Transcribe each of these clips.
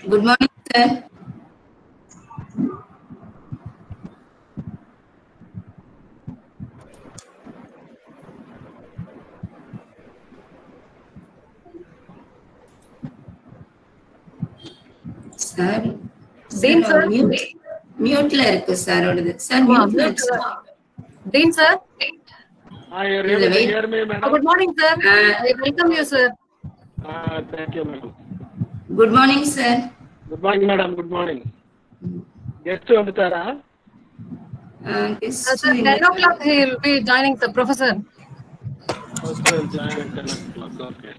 Good morning, sir. Sir, Dean, sir. Mute la irukku sir odu. Sir, mute la irukku. Dean, sir. Are you able to hear me, madam? Good morning, sir. I welcome you, sir. Thank you, madam. Good morning, sir. Good morning, madam. Good morning. Guest vandutara? Sir, 10 o'clock he will be joining the professor. Okay, join at 10 o'clock. Okay.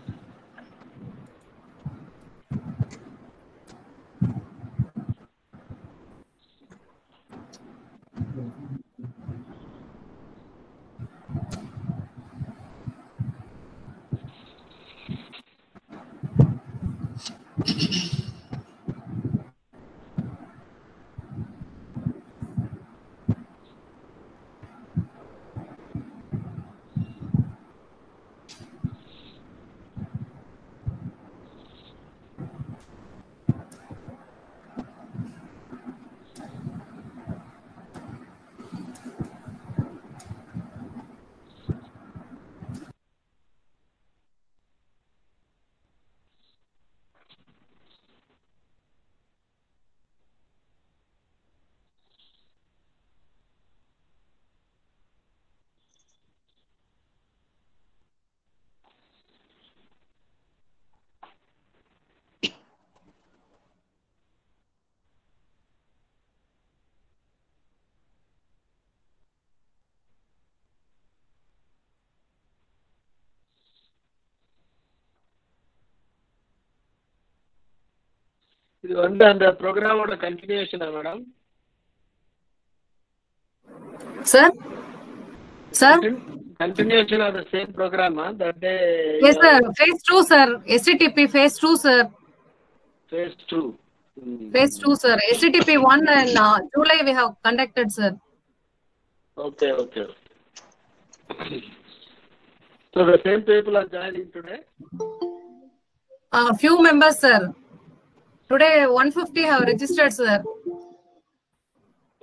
இது வந்து அந்த ப்ரோக்ராமோட கண்டினியூஷனா madam? Sir? Sir? Continuation of the same program, that day? Yes, sir. Phase 2, sir. SCTP Phase 2, sir. Phase 2. Phase 2, sir. SCTP 1 in July we have conducted, sir. Okay, okay. So the same people are joining today? Few members, sir. Today 150 have registered, sir.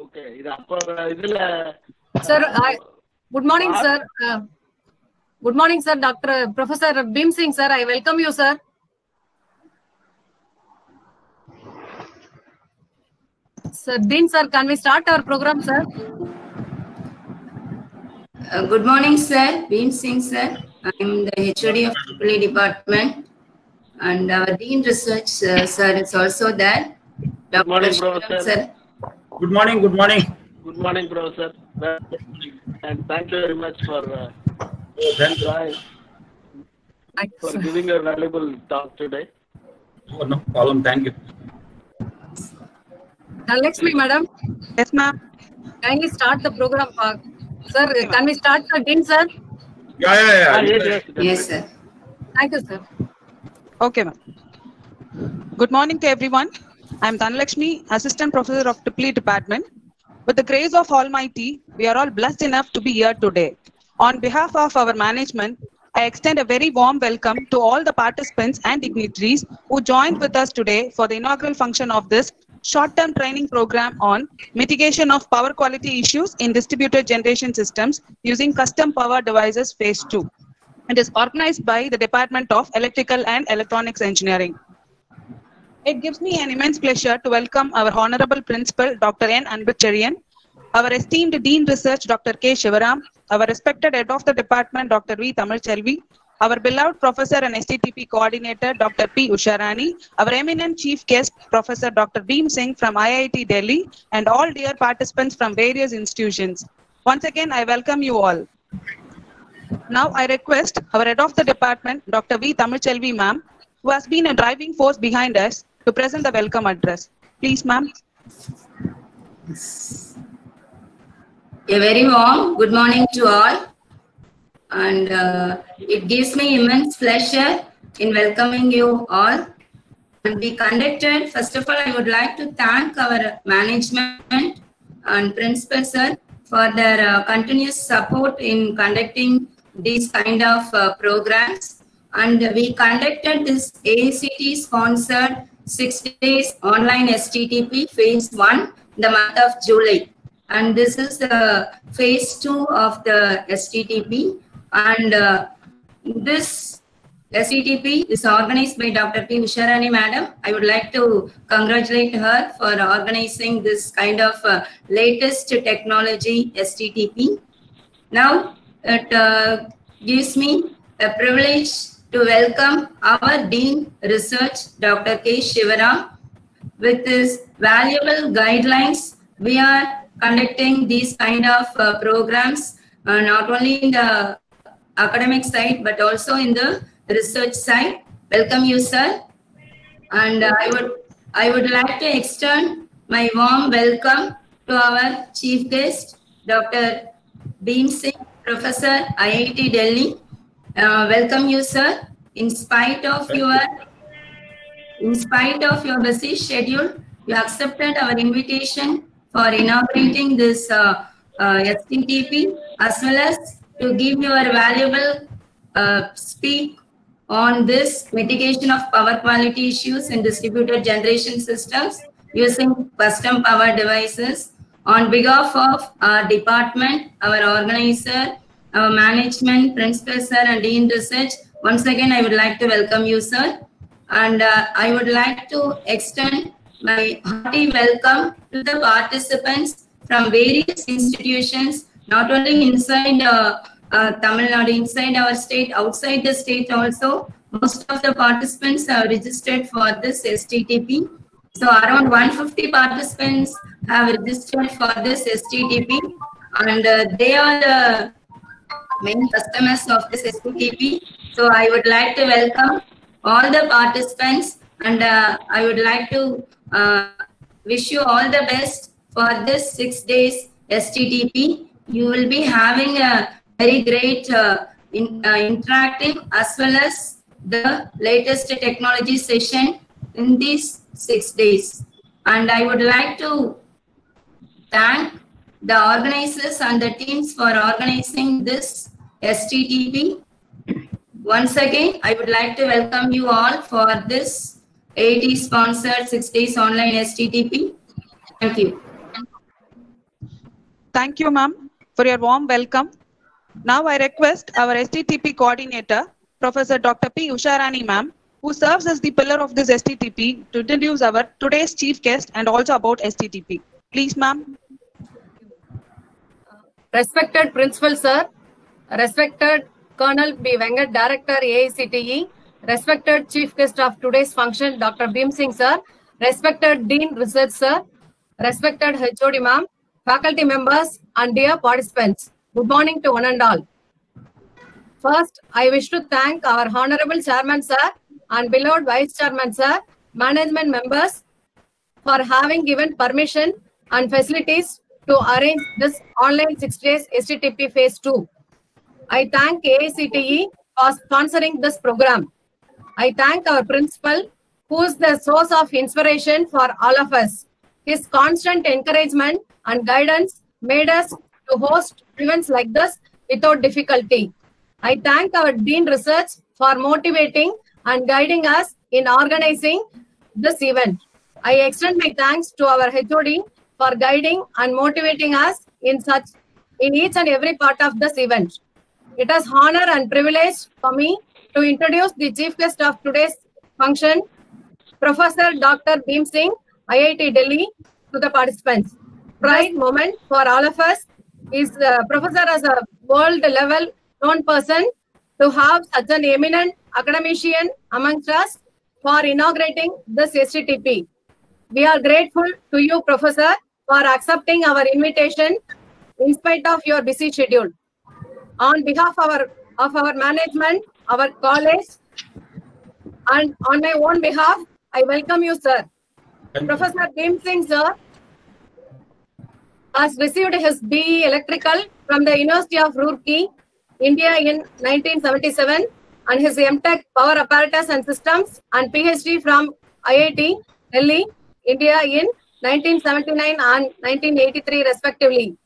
Okay. இது அப்ப இதுல Sir, good morning, sir. Good morning, sir. Dr. Professor Bhim Singh, sir. I welcome you, sir. Sir, Dean, sir, can we start our program, sir? Good morning, sir. Bhim Singh, sir. I am the HOD of EEE department, and our Dean Research sir is also there. Good morning, Professor. Sir. Good morning. Good morning. Good morning, Professor. And thank you very much for giving a valuable talk today. Oh, no problem. Thank you. Lakshmi, madam. Yes, ma'am. Kindly start the program, sir. Can we start the Dean, sir? Yeah. Yes, sir. Thank you, sir. Okay, ma'am. Good morning to everyone. I am Dhanalakshmi, Assistant Professor of EEE Department. With the grace of Almighty, we are all blessed enough to be here today. On behalf of our management, I extend a very warm welcome to all the participants and dignitaries who joined with us today for the inaugural function of this short-term training program on mitigation of power quality issues in distributed generation systems using custom power devices phase 2. It is organized by the Department of Electrical and Electronics Engineering. It gives me an immense pleasure to welcome our Honorable Principal, Dr. N. Anbacharian, our esteemed Dean Research, Dr. K. Shivaram, our respected Head of the Department, Dr. V. Tamilchelvi, our beloved Professor and STTP Coordinator, Dr. P. Usharani, our eminent Chief Guest, Professor Dr. Bhim Singh from IIT Delhi, and all dear participants from various institutions. Once again, I welcome you all. Now, I request our Head of the Department, Dr. V. Tamilchelvi, ma'am, who has been a driving force behind us, to present the welcome address. Please, ma'am. A very warm good morning to all, and it gives me immense pleasure in welcoming you all. And we conducted, first of all, I would like to thank our management and principal sir for their continuous support in conducting these kind of programs. And we conducted this AICT sponsored 6 days online STTP phase 1 in the month of July. And this is phase 2 of the STTP. And this STTP is organized by Dr. P. Usharani Madam. I would like to congratulate her for organizing this kind of latest technology STTP. Now, it gives me a privilege to welcome our Dean Research, Dr. K. Shivaram. With his valuable guidelines, we are conducting these kind of programs, not only in the academic side, but also in the research side. Welcome you, sir. And I would like to extend my warm welcome to our chief guest, Dr. Beam Singh, Professor, IIT Delhi. Welcome you, sir. In spite of your busy schedule, you accepted our invitation for inaugurating this STTP, as well as to give your valuable speak on this mitigation of power quality issues in distributed generation systems using custom power devices. On behalf of our department, our organizer, our management, principal sir, and Dean Research, once again, I would like to welcome you, sir. And I would like to extend my hearty welcome to the participants from various institutions, not only inside Tamil Nadu, inside our state, outside the state also. Most of the participants have registered for this STTP. So around 150 participants have registered for this STTP, and they are the main customers of this STTP. So I would like to welcome all the participants, and I would like to wish you all the best for this 6 days STTP. You will be having a very great interactive as well as the latest technology session in these 6 days. And I would like to thank the organizers and the teams for organizing this STTP. Once again, I would like to welcome you all for this AIT sponsored 6 days online STTP. Thank you. Thank you, ma'am, for your warm welcome. Now I request our STTP coordinator, Professor Dr. P. Usharani ma'am, who serves as the pillar of this STTP, to introduce our today's chief guest and also about STTP. Please, ma'am. Respected Principal Sir, respected Colonel B. Vengat, Director AICTE, respected Chief Guest of today's function, Dr. Beam Singh Sir, respected Dean Research Sir, respected HOD Ma'am, faculty members, and dear participants. Good morning to one and all. First, I wish to thank our Honorable Chairman Sir and beloved Vice Chairman Sir, management members for having given permission and facilities to arrange this online 6 days STTP phase 2. I thank AICTE for sponsoring this program. I thank our principal, who is the source of inspiration for all of us. His constant encouragement and guidance made us to host events like this without difficulty. I thank our Dean Research for motivating and guiding us in organizing this event. I extend my thanks to our HOD for guiding and motivating us in each and every part of this event. It is honor and privilege for me to introduce the chief guest of today's function, Professor Dr. Beam Singh, IIT Delhi, to the participants. Pride moment for all of us is Professor as a world-level known person to have such an eminent academician amongst us for inaugurating this STTP. We are grateful to you, Professor, for accepting our invitation in spite of your busy schedule. On behalf of our management, our college, and on my own behalf, I welcome you, sir. Professor Beam Singh, sir, has received his BE Electrical from the University of Roorkee, India in 1977, and his MTech Power Apparatus and Systems and PhD from IIT Delhi, India in 1979 and 1983 respectively.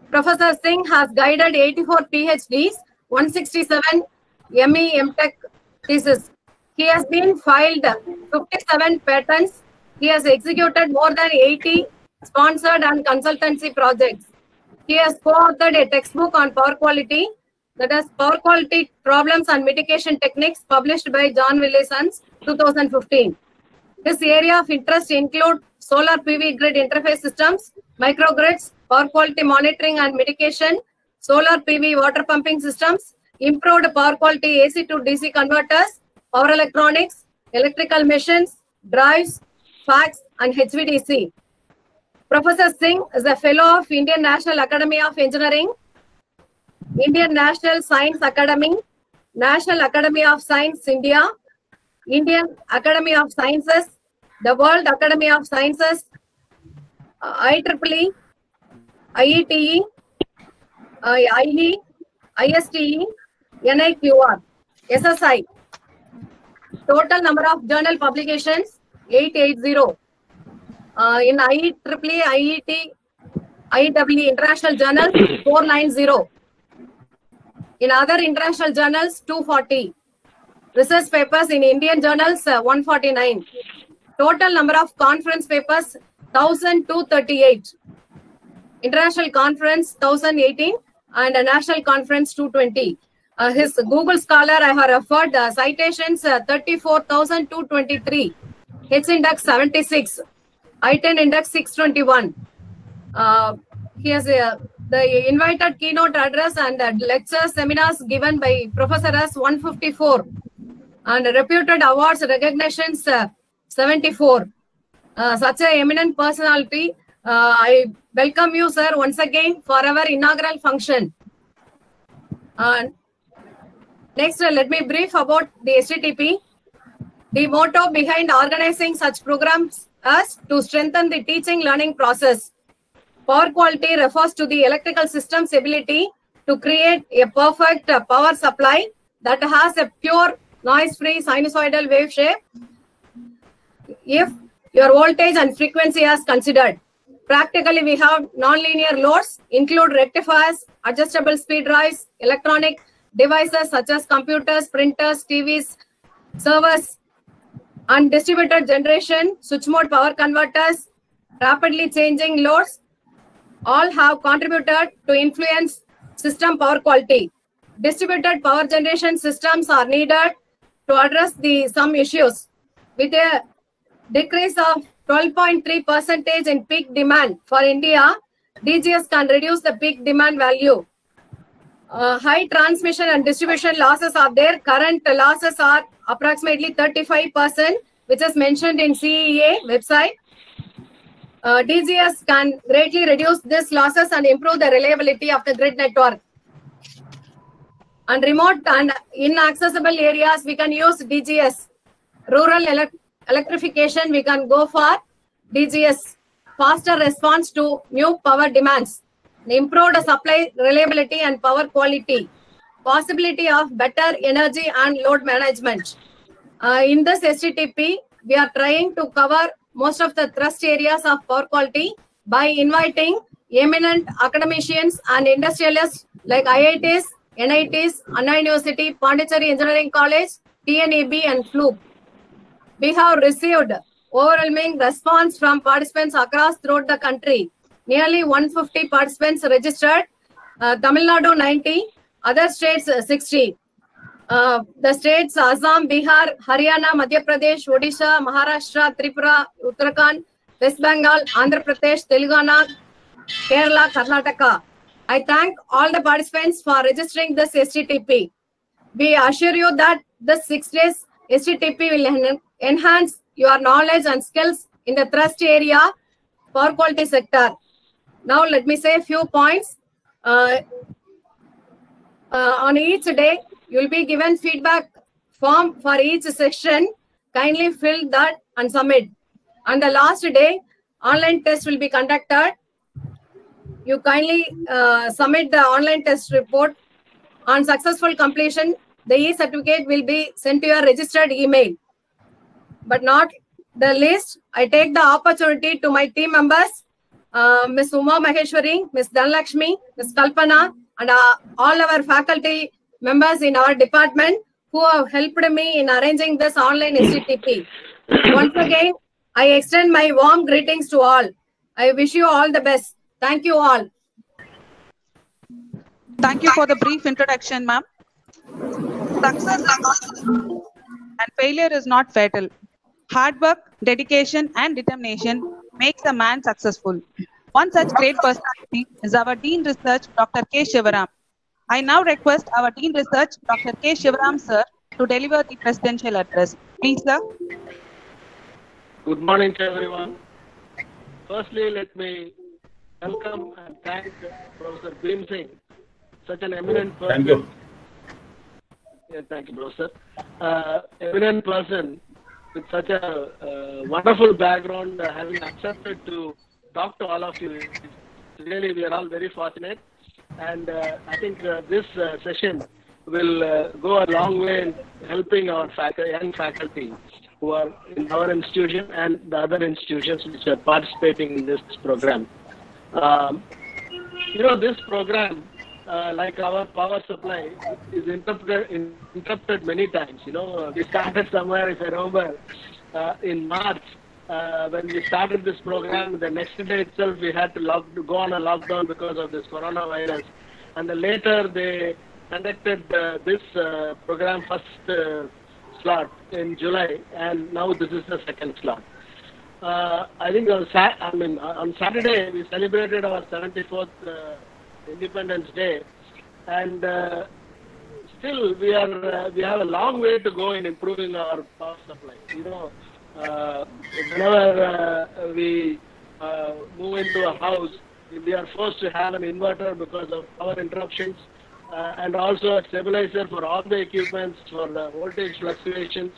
Professor Singh has guided 84 PhDs, 167 ME MTech thesis. He has been filed 57 patents. He has executed more than 80 sponsored and consultancy projects. He has co-authored a textbook on power quality, that is Power Quality Problems and Mitigation Techniques, published by John Willisons, 2015. His area of interest include solar PV grid interface systems, microgrids, power quality monitoring and mitigation, solar PV water pumping systems, improved power quality AC to DC converters, power electronics, electrical machines, drives, fax, and HVDC. Professor Singh is a fellow of Indian National Academy of Engineering, Indian National Science Academy, National Academy of Science India, Indian Academy of Sciences, the World Academy of Sciences, IEEE, IETE, IE, ISTE, NIQR, SSI. Total number of journal publications, 880. In IEEE, IET, IEEE international journals, 490. In other international journals, 240. Research papers in Indian journals, 149. Total number of conference papers, 1,238. International conference, 1,018. And a national conference, 220. His Google Scholar, I have referred citations, 34,223. H index, 76. I-10 index, 621. He has the invited keynote address and lectures, seminars given by Professor S, 154. And reputed awards, recognitions, 74. Such an eminent personality. I welcome you, sir, once again for our inaugural function. Next, let me brief about the STTP. The motto behind organizing such programs is to strengthen the teaching learning process. Power quality refers to the electrical system's ability to create a perfect power supply that has a pure noise-free sinusoidal wave shape if your voltage and frequency is considered. Practically, we have nonlinear loads, include rectifiers, adjustable speed drives, electronic devices such as computers, printers, TVs, servers, and distributed generation, switch mode power converters, rapidly changing loads, all have contributed to influence system power quality. Distributed power generation systems are needed to address some issues. With a decrease of 12.3% in peak demand for India, DGS can reduce the peak demand value. High transmission and distribution losses are there. Current losses are approximately 35%, which is mentioned in CEA website. DGS can greatly reduce these losses and improve the reliability of the grid network. And remote and inaccessible areas, we can use DGS. Rural electrification, we can go for DGS. Faster response to new power demands. Improved supply reliability and power quality. Possibility of better energy and load management. In this STTP, we are trying to cover most of the thrust areas of power quality by inviting eminent academicians and industrialists like IITs, NITs, Anna University, Pondicherry Engineering College, TNEB, and Fluke. We have received overwhelming response from participants across throughout the country. Nearly 150 participants registered, Tamil Nadu 90, other states 60. The states Assam, Bihar, Haryana, Madhya Pradesh, Odisha, Maharashtra, Tripura, Uttarakhand, West Bengal, Andhra Pradesh, Telangana, Kerala, Karnataka. I thank all the participants for registering this STTP. We assure you that this 6 days STTP will enhance your knowledge and skills in the thrust area, power quality sector. Now let me say a few points. On each day, you will be given feedback form for each section. Kindly fill that and submit. On the last day, online test will be conducted. You kindly submit the online test report. On successful completion, the e-certificate will be sent to your registered email. But not the least, I take the opportunity to my team members, Ms. Uma Maheshwari, Ms. Dhanlakshmi, Ms. Kalpana, and all our faculty members in our department who have helped me in arranging this online STTP. Once again, I extend my warm greetings to all. I wish you all the best. Thank you all. Thank you for the brief introduction, ma'am. Success is and failure is not fatal. Hard work, dedication, and determination makes a man successful. One such great personality is our Dean Research, Dr. K. Shivaram. I now request our Dean Research, Dr. K. Shivaram, sir, to deliver the presidential address. Please, sir. Good morning to everyone. Firstly, let me welcome and thank Professor Bhim Singh, such an eminent person. Thank you. Yeah, thank you, Professor. Eminent person with such a wonderful background, having accepted to talk to all of you. Really, we are all very fortunate. And I think this session will go a long way in helping our young faculty who are in our institution and the other institutions which are participating in this program. This program, like our power supply, is interrupted many times. We started somewhere, if I remember, in March, when we started this program. The next day itself, we had to go on a lockdown because of this coronavirus. And then later, they conducted this program first slot in July, and now this is the second slot. I think on Saturday, we celebrated our 74th Independence Day, and still we have a long way to go in improving our power supply. Whenever we move into a house, we are forced to have an inverter because of power interruptions, and also a stabilizer for all the equipments for the voltage fluctuations,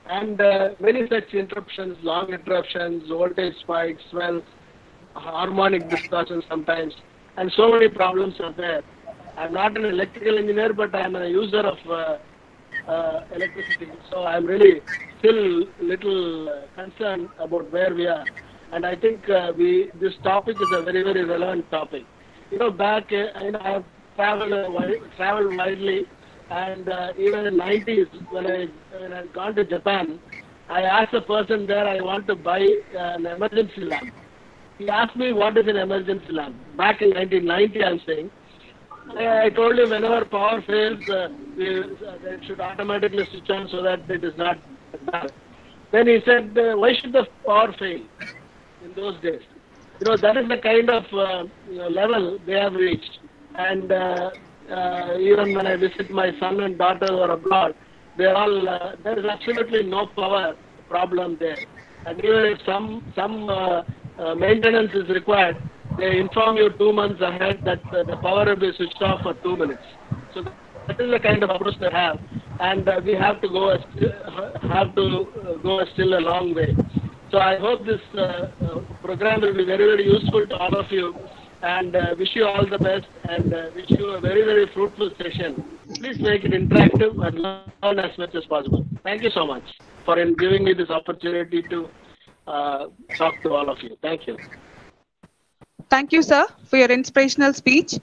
and many such interruptions, long interruptions, voltage spikes, swells, harmonic distortion sometimes, and so many problems are there. I'm not an electrical engineer, but I'm a user of electricity, so I'm really still little concerned about where we are. And I think this topic is a very, very relevant topic. Back, I have traveled widely, and even in the 90s, when I had gone to Japan, I asked a person there, I want to buy an emergency lamp. He asked me, what is an emergency lamp? Back in 1990, I'm saying. I told him whenever power fails, it should automatically switch on so that it is not bad. Then he said, why should the power fail in those days? That is the kind of level they have reached. And even when I visit my son and daughter who are abroad, there is absolutely no power problem there. And even if some maintenance is required, they inform you 2 months ahead that the power will be switched off for 2 minutes. So that is the kind of approach they have, and we have to go still a long way. So I hope this program will be very, very useful to all of you, and wish you all the best, and wish you a very, very fruitful session. Please make it interactive and learn as much as possible. Thank you so much for giving me this opportunity to talk to all of you. Thank you. Thank you, sir, for your inspirational speech.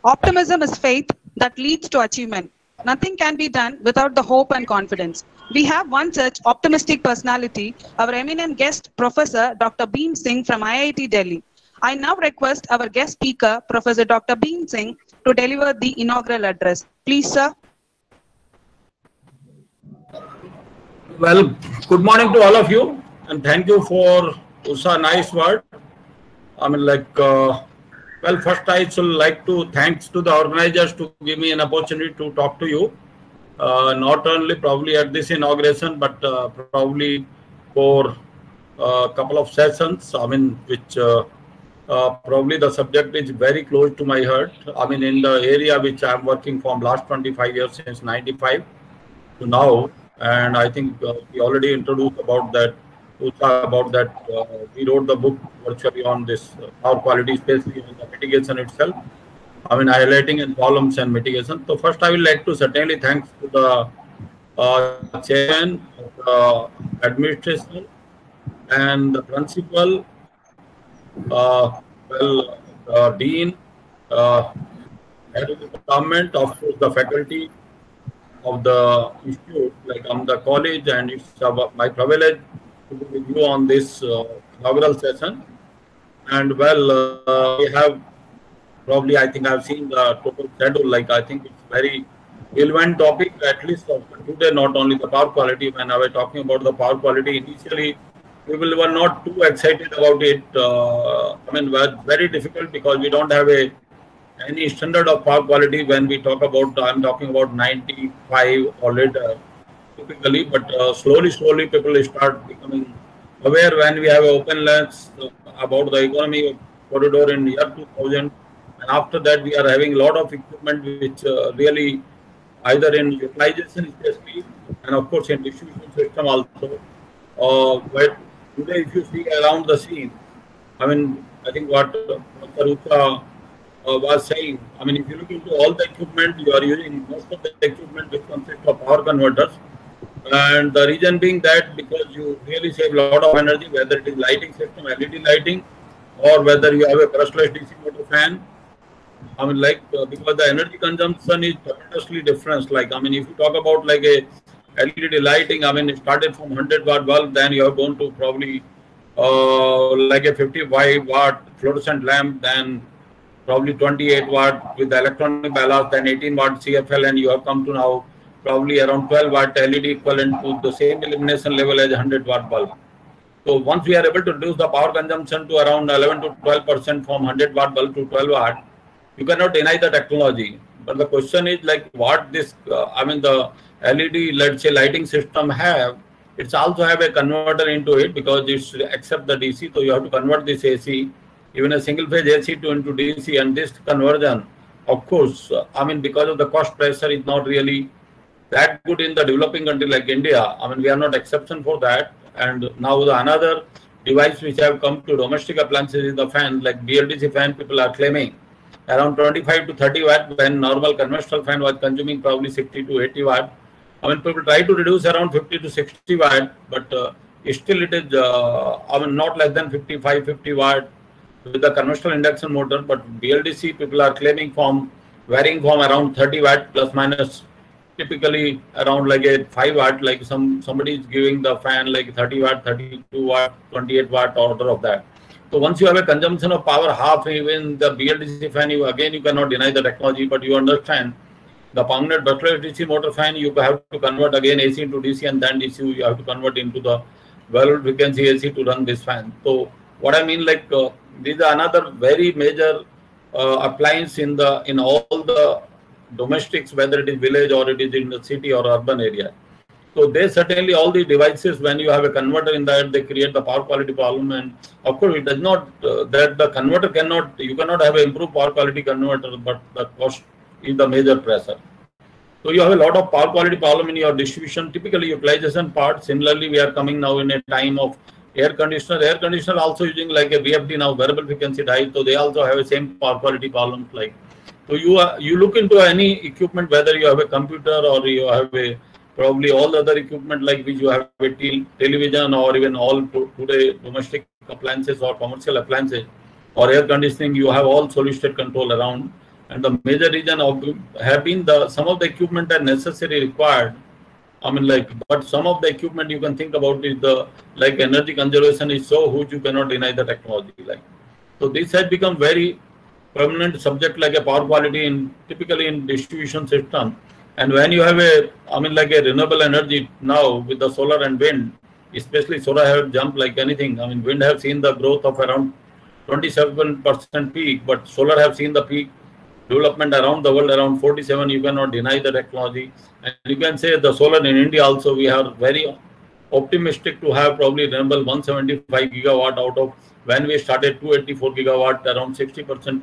Optimism is faith that leads to achievement. Nothing can be done without the hope and confidence. We have one such optimistic personality, our eminent guest, Professor Dr. Bhim Singh from IIT Delhi. I now request our guest speaker, Professor Dr. Bhim Singh, to deliver the inaugural address. Please, sir. Well, good morning to all of you, and thank you for Usha nice word. First I should like to thanks to the organizers to give me an opportunity to talk to you. Not only probably at this inauguration, but probably for a couple of sessions, which probably the subject is very close to my heart. In the area which I am working from last 25 years, since 95 to now. And I think we already introduced about that. We wrote the book virtually on this power quality, especially on the mitigation itself. Highlighting in columns and mitigation. So first, I would like to certainly thanks to the chairman, the administration, and the principal, dean, head of the department, of course, the faculty, of the institute. Like I'm the college, and it's my privilege to be with you on this inaugural session. And well, we have probably, I think I've seen the total schedule. Like I think it's very relevant topic, at least of today, not only the power quality. When I was talking about the power quality initially, people were not too excited about it. I mean, very difficult because we don't have any standard of power quality when we talk about, I'm talking about 95 or later typically, but slowly people start becoming aware when we have open lens about the economy corridor in year 2000. And after that, we are having a lot of equipment which really either in utilization especially, and of course in distribution system also. But today, if you see around the scene, I mean, I think what Sarucha was saying, I mean, if you look into all the equipment, you are using most of the equipment which consists of power converters. And the reason being that because you really save a lot of energy, whether it is lighting system, LED lighting, or whether you have a brushless DC motor fan. I mean, like, because the energy consumption is tremendously different. Like, I mean, if you talk about like a LED lighting, I mean, it started from 100-watt bulb, then you have gone to probably like a 55-watt fluorescent lamp, then probably 28-watt with the electronic ballast, then 18-watt CFL, and you have come to now probably around 12-watt LED equivalent to the same illumination level as a 100-watt bulb. So once we are able to reduce the power consumption to around 11 to 12% from 100-watt bulb to 12-watt, you cannot deny the technology. But the question is like what this, I mean, the LED, let's say, lighting system have, it's also have a converter into it because it's accept the DC. So you have to convert this AC, even a single phase AC into DC, and this conversion, of course, I mean, because of the cost pressure is not really that good in the developing country like India. I mean, we are not exception for that. And now the another device which have come to domestic appliances is the fan, like BLDC fan, people are claiming around 25 to 30 watt when normal conventional fan was consuming probably 60 to 80 watt. I mean, people try to reduce around 50 to 60 watt, but still it is, I mean, not less than 55, 50 watt with the conventional induction motor. But BLDC people are claiming from varying from around 30 watt plus minus, typically around like a 5 watt, like somebody is giving the fan like 30 watt, 32 watt, 28 watt order of that. So once you have a consumption of power half, even the BLDC fan, you cannot deny the technology, but you understand the permanent brushless DC motor fan, you have to convert again AC into DC, and then DC you have to convert into the variable frequency AC to run this fan. So what I mean, like this is another very major appliance in all the domestics, whether it is village or it is in the city or urban area. So they certainly, all the devices, when you have a converter in that, they create the power quality problem. And of course, it does not, that the converter cannot, you cannot have an improved power quality converter, but the cost is the major pressure. So you have a lot of power quality problem in your distribution, typically utilization part. Similarly, we are coming now in a time of air conditioner. Air conditioner also using like a VFD now, variable frequency drive. So they also have the same power quality problems. Like, so you look into any equipment, whether you have a computer or you have a probably all other equipment like which you have a television or even all today domestic appliances or commercial appliances or air conditioning, you have all solid state control around. And the major reason of have been some of the equipment are necessary required. I mean, like, but some of the equipment you can think about is like energy conservation is so huge, you cannot deny the technology. Like, so this has become very permanent subject like a power quality typically in distribution system. And when you have like a renewable energy now with the solar and wind, especially solar have jumped like anything. I mean, wind have seen the growth of around 27% peak, but solar have seen the peak development around the world around 47. You cannot deny the technology. And you can say the solar in India also, we are very optimistic to have probably renewable 175 gigawatt out of when we started 284 gigawatt, around 60%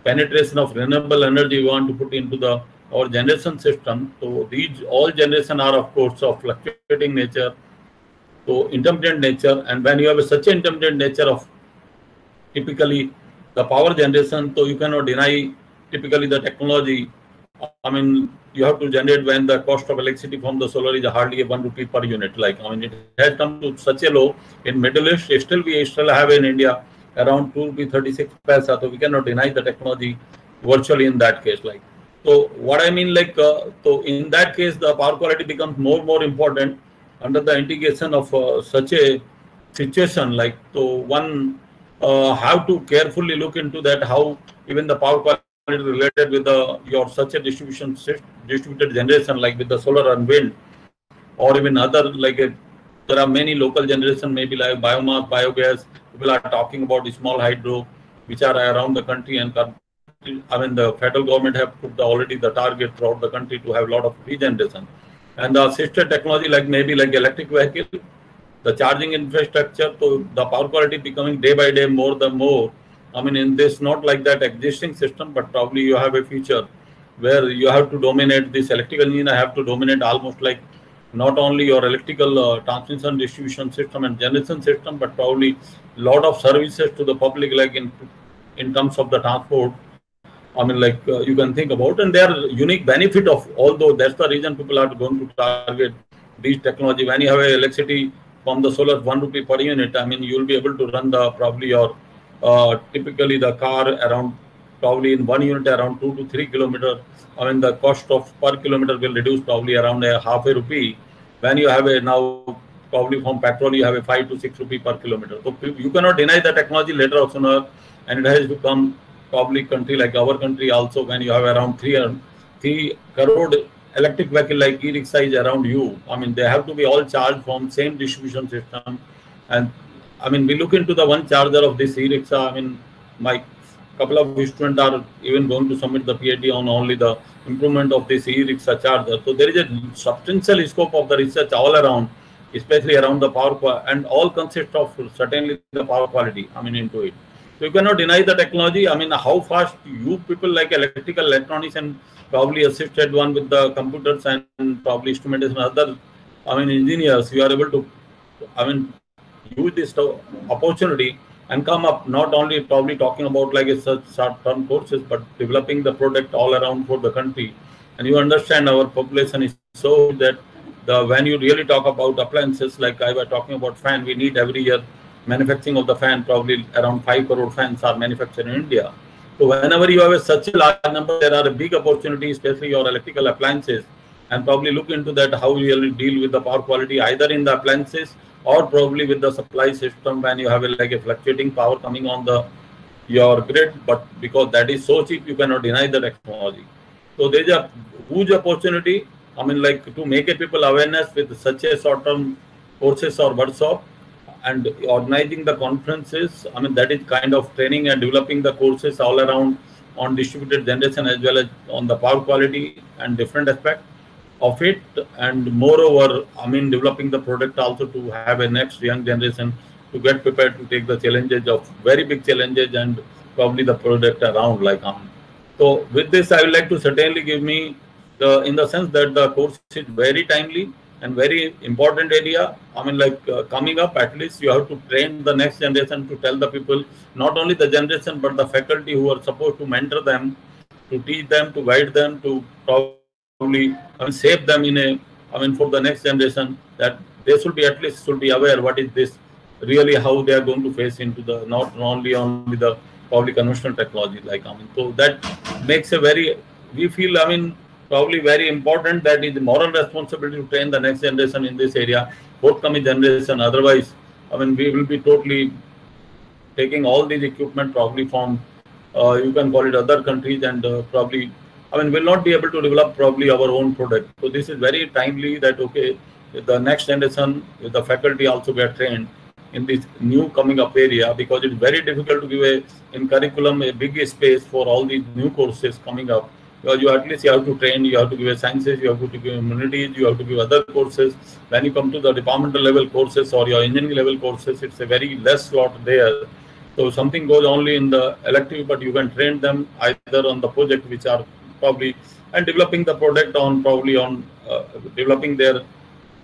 penetration of renewable energy we want to put into our generation system. So these all generation are of course of fluctuating nature, so intermittent nature. And when you have such an intermittent nature of typically the power generation, so you cannot deny typically the technology. I mean, you have to generate when the cost of electricity from the solar is hardly 1 rupee per unit. Like, I mean, it has come to such a low in Middle East. We still have in India around 2 rupee 36 paisa. So we cannot deny the technology virtually in that case. Like, So what I mean, like, so in that case, the power quality becomes more important under the integration of such a situation. Like, so one have to carefully look into that, how even the power quality related with the your such a distributed generation, like with the solar and wind, or even other like there are many local generation, maybe like biomass, biogas. People are talking about small hydro, which are around the country, and I mean the federal government have put already the target throughout the country to have a lot of regeneration, and the assisted technology like maybe like electric vehicle, the charging infrastructure. So the power quality becoming day by day more the more. I mean, in this not like that existing system, but probably you have a future where you have to dominate this electrical engineer have to dominate almost like not only your electrical transmission distribution system and generation system, but probably lot of services to the public, like in terms of the transport. I mean, like you can think about, and there are unique benefit of. Although that's the reason people are going to target these technology. When you have a electricity from the solar 1 rupee per unit, I mean, you will be able to run the probably your typically the car around probably in 1 unit around 2 to 3 kilometers. I mean, the cost of per kilometer will reduce probably around a half a rupee. When you have a now probably from petrol you have a 5 to 6 rupee per kilometer. So you cannot deny the technology later or sooner, and it has become probably country like our country also, when you have around 3 crore electric vehicle like e-rickshaw is around you. I mean, they have to be all charged from same distribution system. And I mean, we look into the one charger of this e-rickshaw. I mean, my couple of students are even going to submit the PhD on only the improvement of this e-rickshaw charger. So there is a substantial scope of the research all around, especially around the power, and all consist of certainly the power quality, I mean, into it. So you cannot deny the technology. I mean, how fast you people like electrical electronics and probably assisted one with the computers and probably instrumentation, other, I mean, engineers, you are able to, I mean, use this opportunity and come up not only probably talking about like a such short-term courses, but developing the product all around for the country. And you understand our population is so that when you really talk about appliances, like I was talking about fan, we need every year manufacturing of the fan, probably around 5 crore fans are manufactured in India. So whenever you have such a large number, there are a big opportunity, especially your electrical appliances, and probably look into that how you really deal with the power quality either in the appliances or probably with the supply system when you have like a fluctuating power coming on your grid. But because that is so cheap, you cannot deny the technology. So there is a huge opportunity. I mean, like to make a people awareness with such a short-term courses or workshop, and organizing the conferences. I mean, that is kind of training and developing the courses all around on distributed generation as well as on the power quality and different aspects of it. And moreover, I mean, developing the product also to have a next young generation to get prepared to take the challenges of very big challenges and probably the product around like. So with this, I would like to certainly give me in the sense that the course is very timely and very important area. I mean, like coming up, at least you have to train the next generation to tell the people, not only the generation, but the faculty who are supposed to mentor them, to teach them, to guide them, to probably shape them in a, I mean, for the next generation, that they should be at least should be aware what is this really, how they are going to face into the, not only the probably conventional technology like, I mean, so that makes a very, we feel, I mean, probably very important, that is the moral responsibility to train the next generation in this area, forthcoming generation. Otherwise, I mean, we will be totally taking all these equipment probably from, you can call it other countries, and probably, I mean, will not be able to develop probably our own product. So this is very timely that, okay, the next generation, the faculty also get trained in this new coming up area, because it's very difficult to give in curriculum a big space for all these new courses coming up. Because you at least you have to train, you have to give sciences, you have to give humanities, you have to give other courses. When you come to the departmental level courses or your engineering level courses, it's a very less slot there. So something goes only in the elective, but you can train them either on the project, which are probably, and developing the product on probably on developing their,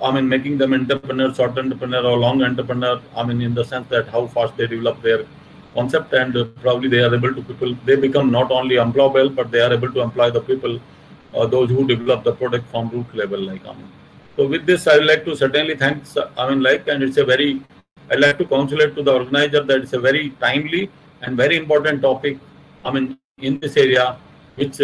I mean, making them entrepreneur, short entrepreneur or long entrepreneur. I mean, in the sense that how fast they develop their concept, and probably they are able to people, they become not only employable, but they are able to employ the people, those who develop the product from root level like. I mean. So with this, I would like to certainly thanks, I mean, like, and it's a very, I'd like to congratulate to the organizer that it's a very timely and very important topic, I mean, in this area. which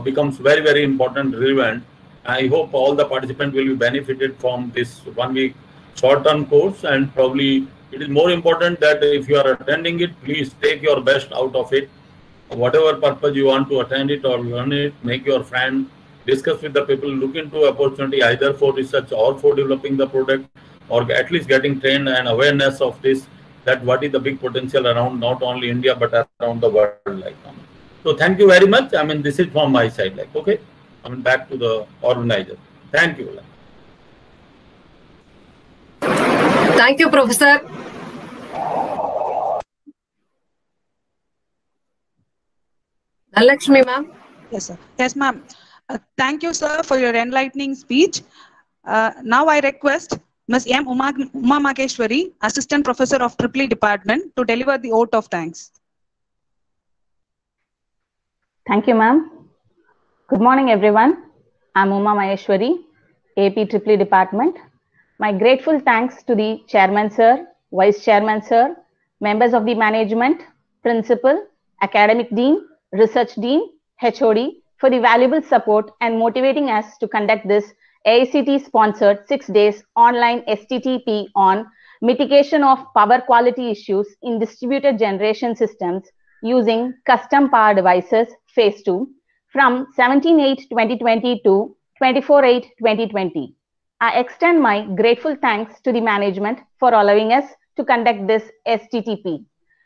becomes very, very important, relevant. I hope all the participants will be benefited from this 1 week short-term course, and probably it is more important that if you are attending it, please take your best out of it. Whatever purpose you want to attend it or learn it, make your friend, discuss with the people, look into opportunity either for research or for developing the product, or at least getting trained and awareness of this, that what is the big potential around not only India but around the world. So thank you very much. This is from my side. Okay, back to the organizer. Thank you. Thank you, Professor. Dhanalakshmi, ma'am. Yes, sir. Yes, ma'am. Thank you, sir, for your enlightening speech. Now I request Ms. M. Uma Maheshwari, Assistant Professor of EEE Department, to deliver the vote of thanks. Thank you, ma'am. Good morning, everyone. I'm Uma Maheshwari, AP EEE Department. My grateful thanks to the Chairman, sir, Vice Chairman, sir, members of the management, Principal, Academic Dean, Research Dean, HOD for the valuable support and motivating us to conduct this AICTE-sponsored 6 days online STTP on mitigation of power quality issues in distributed generation systems using custom power devices, Phase 2, from 17/8/2020 to 24/8/2020. I extend my grateful thanks to the management for allowing us to conduct this STTP.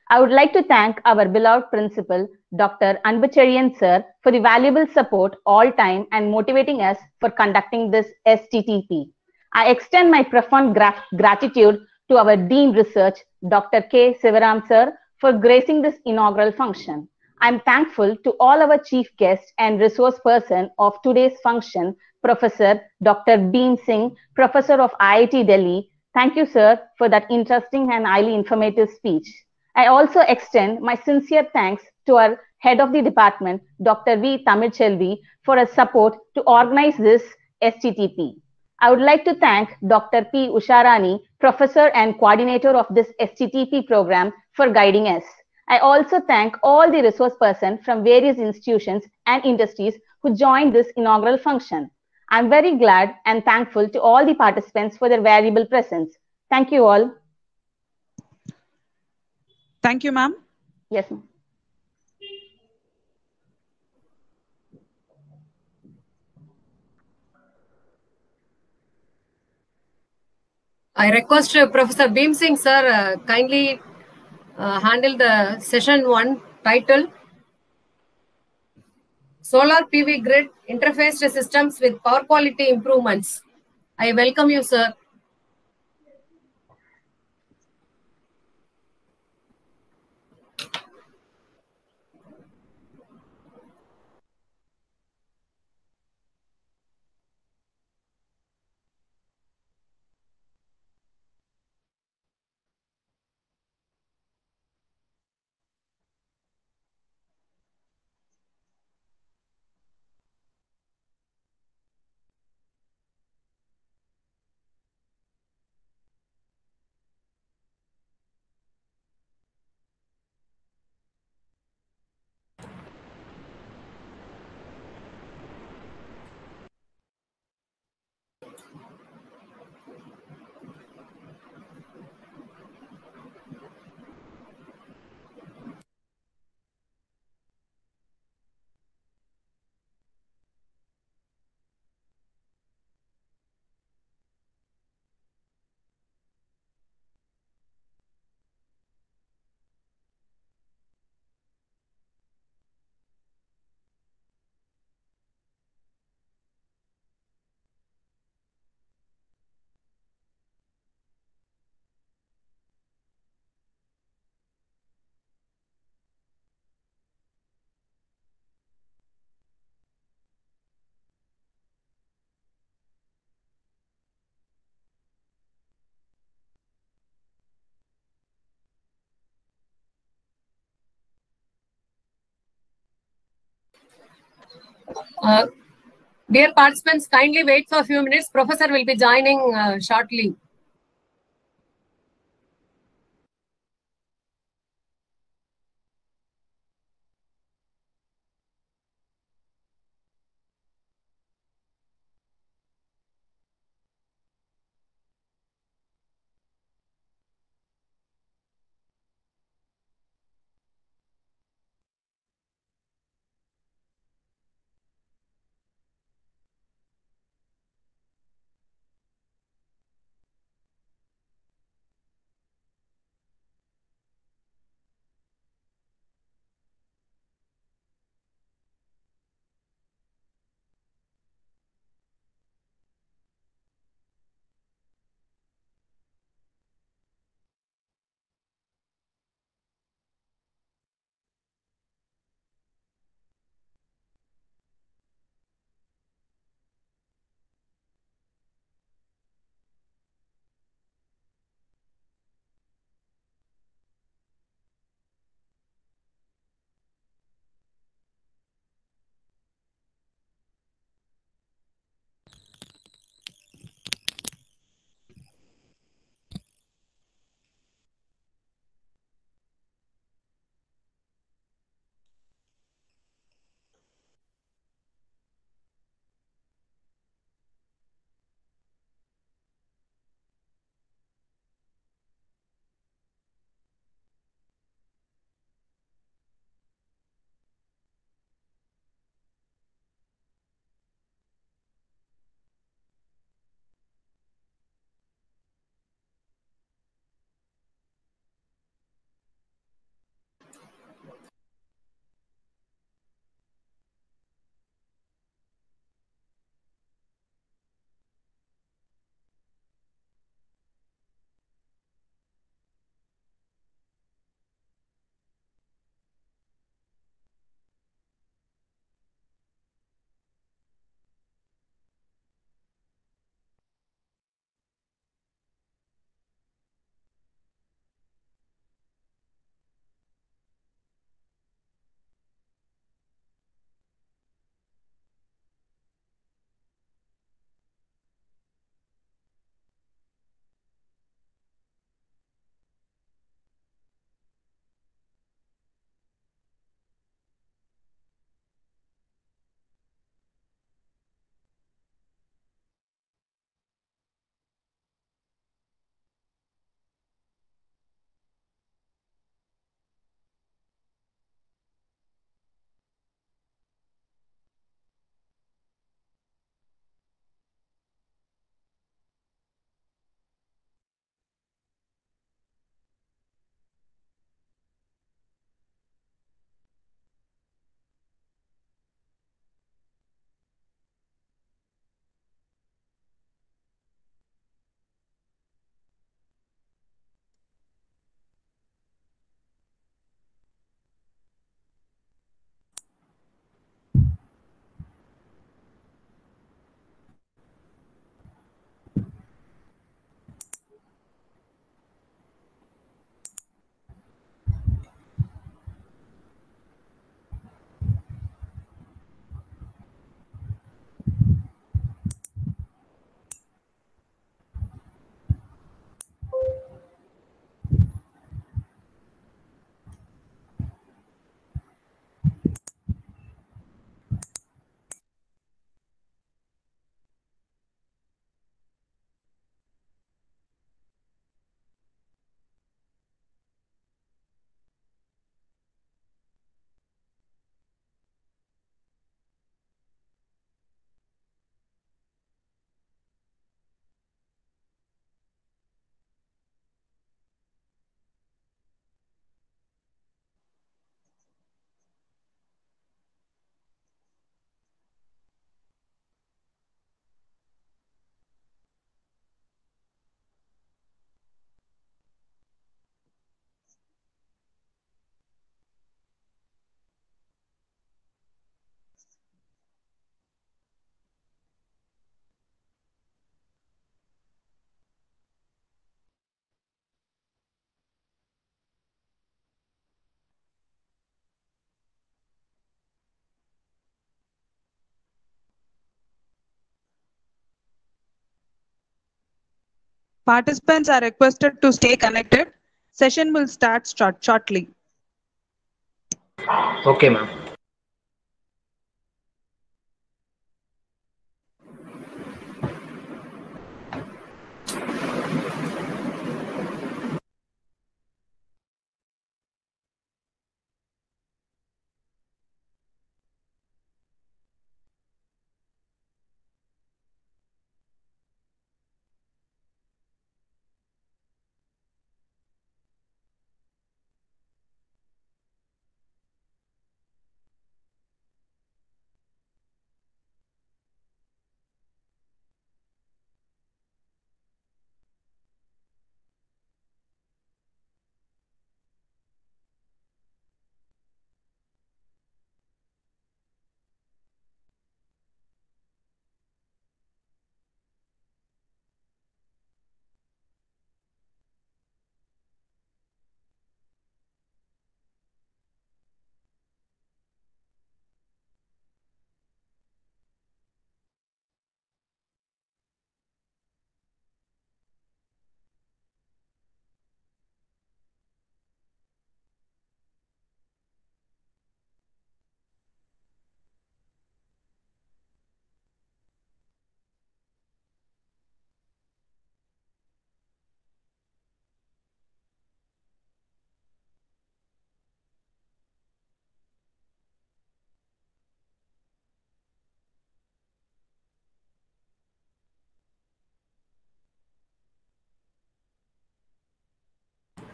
I would like to thank our beloved principal, Dr. Anbucharian sir, for the valuable support all time and motivating us for conducting this STTP. I extend my profound gratitude to our Dean Research, Dr. K. Sivaram sir, for gracing this inaugural function. I'm thankful to all our chief guests and resource person of today's function, Professor Dr. Bhim Singh, Professor of IIT Delhi. Thank you, sir, for that interesting and highly informative speech. I also extend my sincere thanks to our head of the department, Dr. V. Tamilchelvi, for his support to organize this STTP. I would like to thank Dr. P. Usharani, Professor and Coordinator of this STTP program, for guiding us. I also thank all the resource persons from various institutions and industries who joined this inaugural function. I'm very glad and thankful to all the participants for their valuable presence. Thank you all. Thank you, ma'am. Yes, ma'am. I request Professor Bhim Singh sir kindly handle the session 1 title, Solar PV Grid Interfaced Systems with Power Quality Improvements. I welcome you, sir. Dear participants, kindly wait for a few minutes. Professor will be joining shortly. Participants are requested to stay connected. Session will start shortly. Okay, ma'am.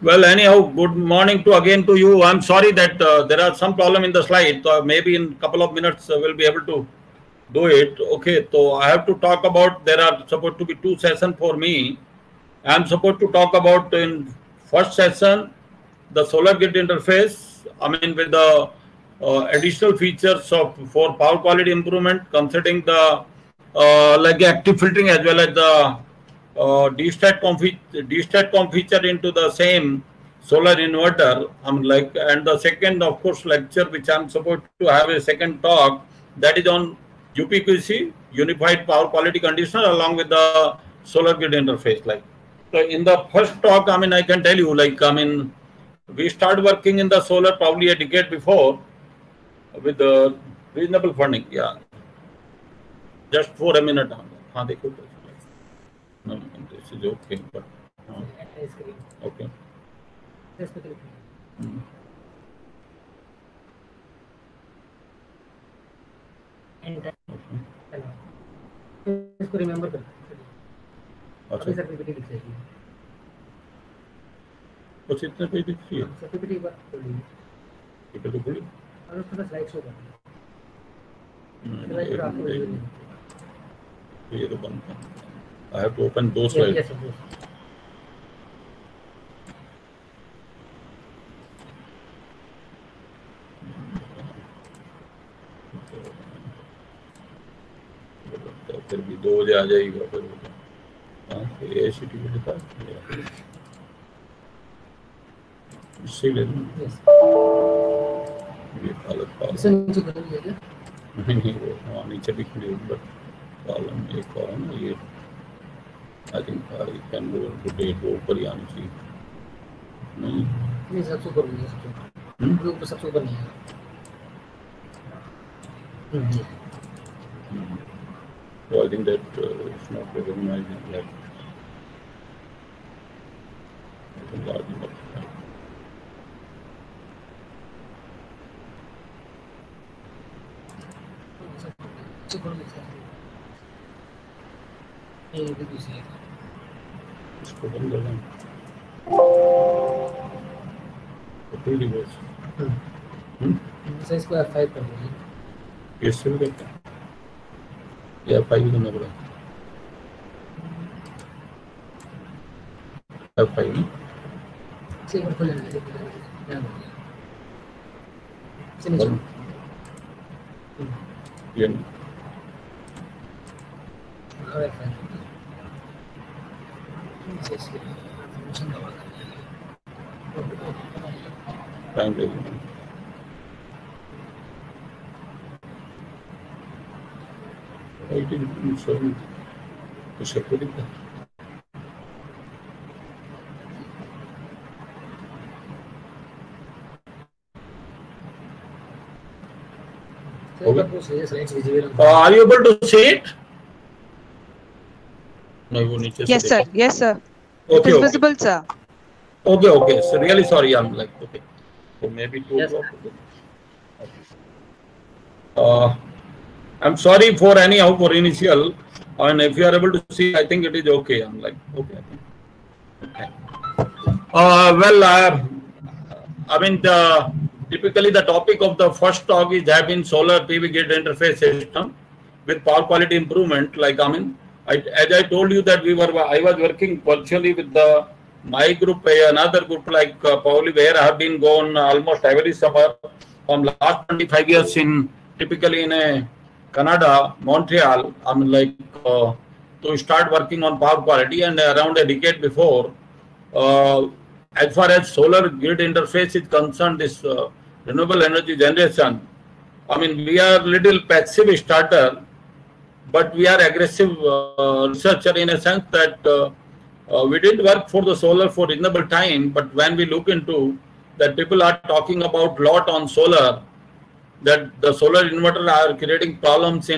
Well, anyhow, good morning again to you. I'm sorry that there are some problem in the slide. So maybe in a couple of minutes we'll be able to do it. Okay, so I have to talk about, there are supposed to be 2 sessions for me. I'm supposed to talk about in first session, the solar grid interface, I mean with the additional features for power quality improvement, considering the like active filtering as well as the DStatCom feature into the same solar inverter. And the second, of course, lecture which I'm supposed to have a second talk, that is on UPQC, Unified Power Quality Conditioner, along with the solar grid interface. So in the first talk, I mean, I can tell you, we started working in the solar probably a decade before with the reasonable funding. Yeah. Just for a minute. No, this is okay. But, okay. इसको remember कर अच्छा sir PPT लिख लीजिए कुछ इतने पे दिख रही है सर पीपीटी पर खोल लीजिए पीपीटी खोली और उसको बस स्लाइड शो कर ये तो बंद है I have to open those slides. Yes, फिर भी 2 बजे आ जाएगा फिर AICTE को लिखा इससे ले लूँ ये हालत नहीं वो वहाँ नीचे भी खुली है बट कॉलम एक और है ना ये I think I can go to date वो ऊपर ही आनी चाहिए नहीं सबसे ऊपर नहीं है सबसे ऊपर नहीं है So I think that it's not recognizing that it's a large enough. इसको बंद कर दें तो फिर रिवर्स इसको F5 कर दीजिए कैसे भी करते हैं या F5 करना पड़ेगा F5 नहीं से ऊपर खोल लेंगे से नीचे ये और F5 टाइम लगेगा It is showing the separate Sir, you can post various slides visible. Are you able to see it? No, you need to Yes, see sir. it. Yes, sir. It Okay, is okay. visible, sir. Okay. So really sorry, I'm like, okay. So maybe two Yes. I'm sorry for anyhow for initial. And if you are able to see, I think it is okay. I'm like, okay. Okay. I mean, typically the topic of the first talk is having solar PV grid interface system with power quality improvement. Like, I mean, as I told you that I was working virtually with my group, another group like probably where I have been gone almost every summer from last 25 years typically in Canada, Montreal. I mean, like to start working on power quality, and around a decade before, as far as solar grid interface is concerned, this renewable energy generation, I mean, we are little passive starter, but we are aggressive researcher in a sense that we didn't work for the solar for reasonable time, but when we look into that, people are talking about lot on solar, that the solar inverter are creating problems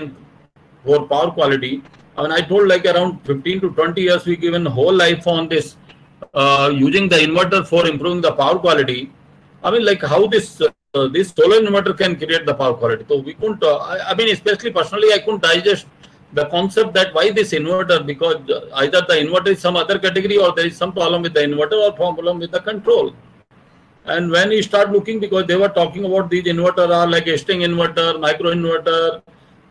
for power quality. I mean, I told like around 15 to 20 years we given whole life on this using the inverter for improving the power quality. I mean, like how this solar inverter can create the power quality. So we couldn't. I mean, especially personally, I couldn't digest the concept that why this inverter, because either the inverter is some other category or there is some problem with the inverter or problem with the control. And when we start looking, because they were talking about these inverter are like a string inverter, micro inverter,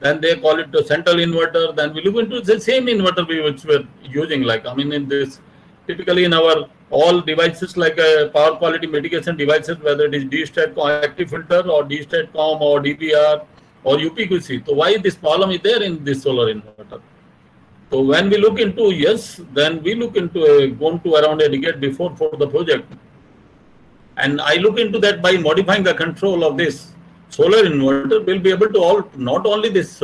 then they call it the central inverter. Then we look into the same inverter which we're using. Like, I mean, in this, typically in our all devices like power quality mitigation devices, whether it is D-StatCom active filter or D-StatCom or DPR or UPQC. So why this problem is there in this solar inverter? So when we look into, yes, then we look into gone to around a decade before for the project. And I look into that by modifying the control of this solar inverter, we'll be able to not only this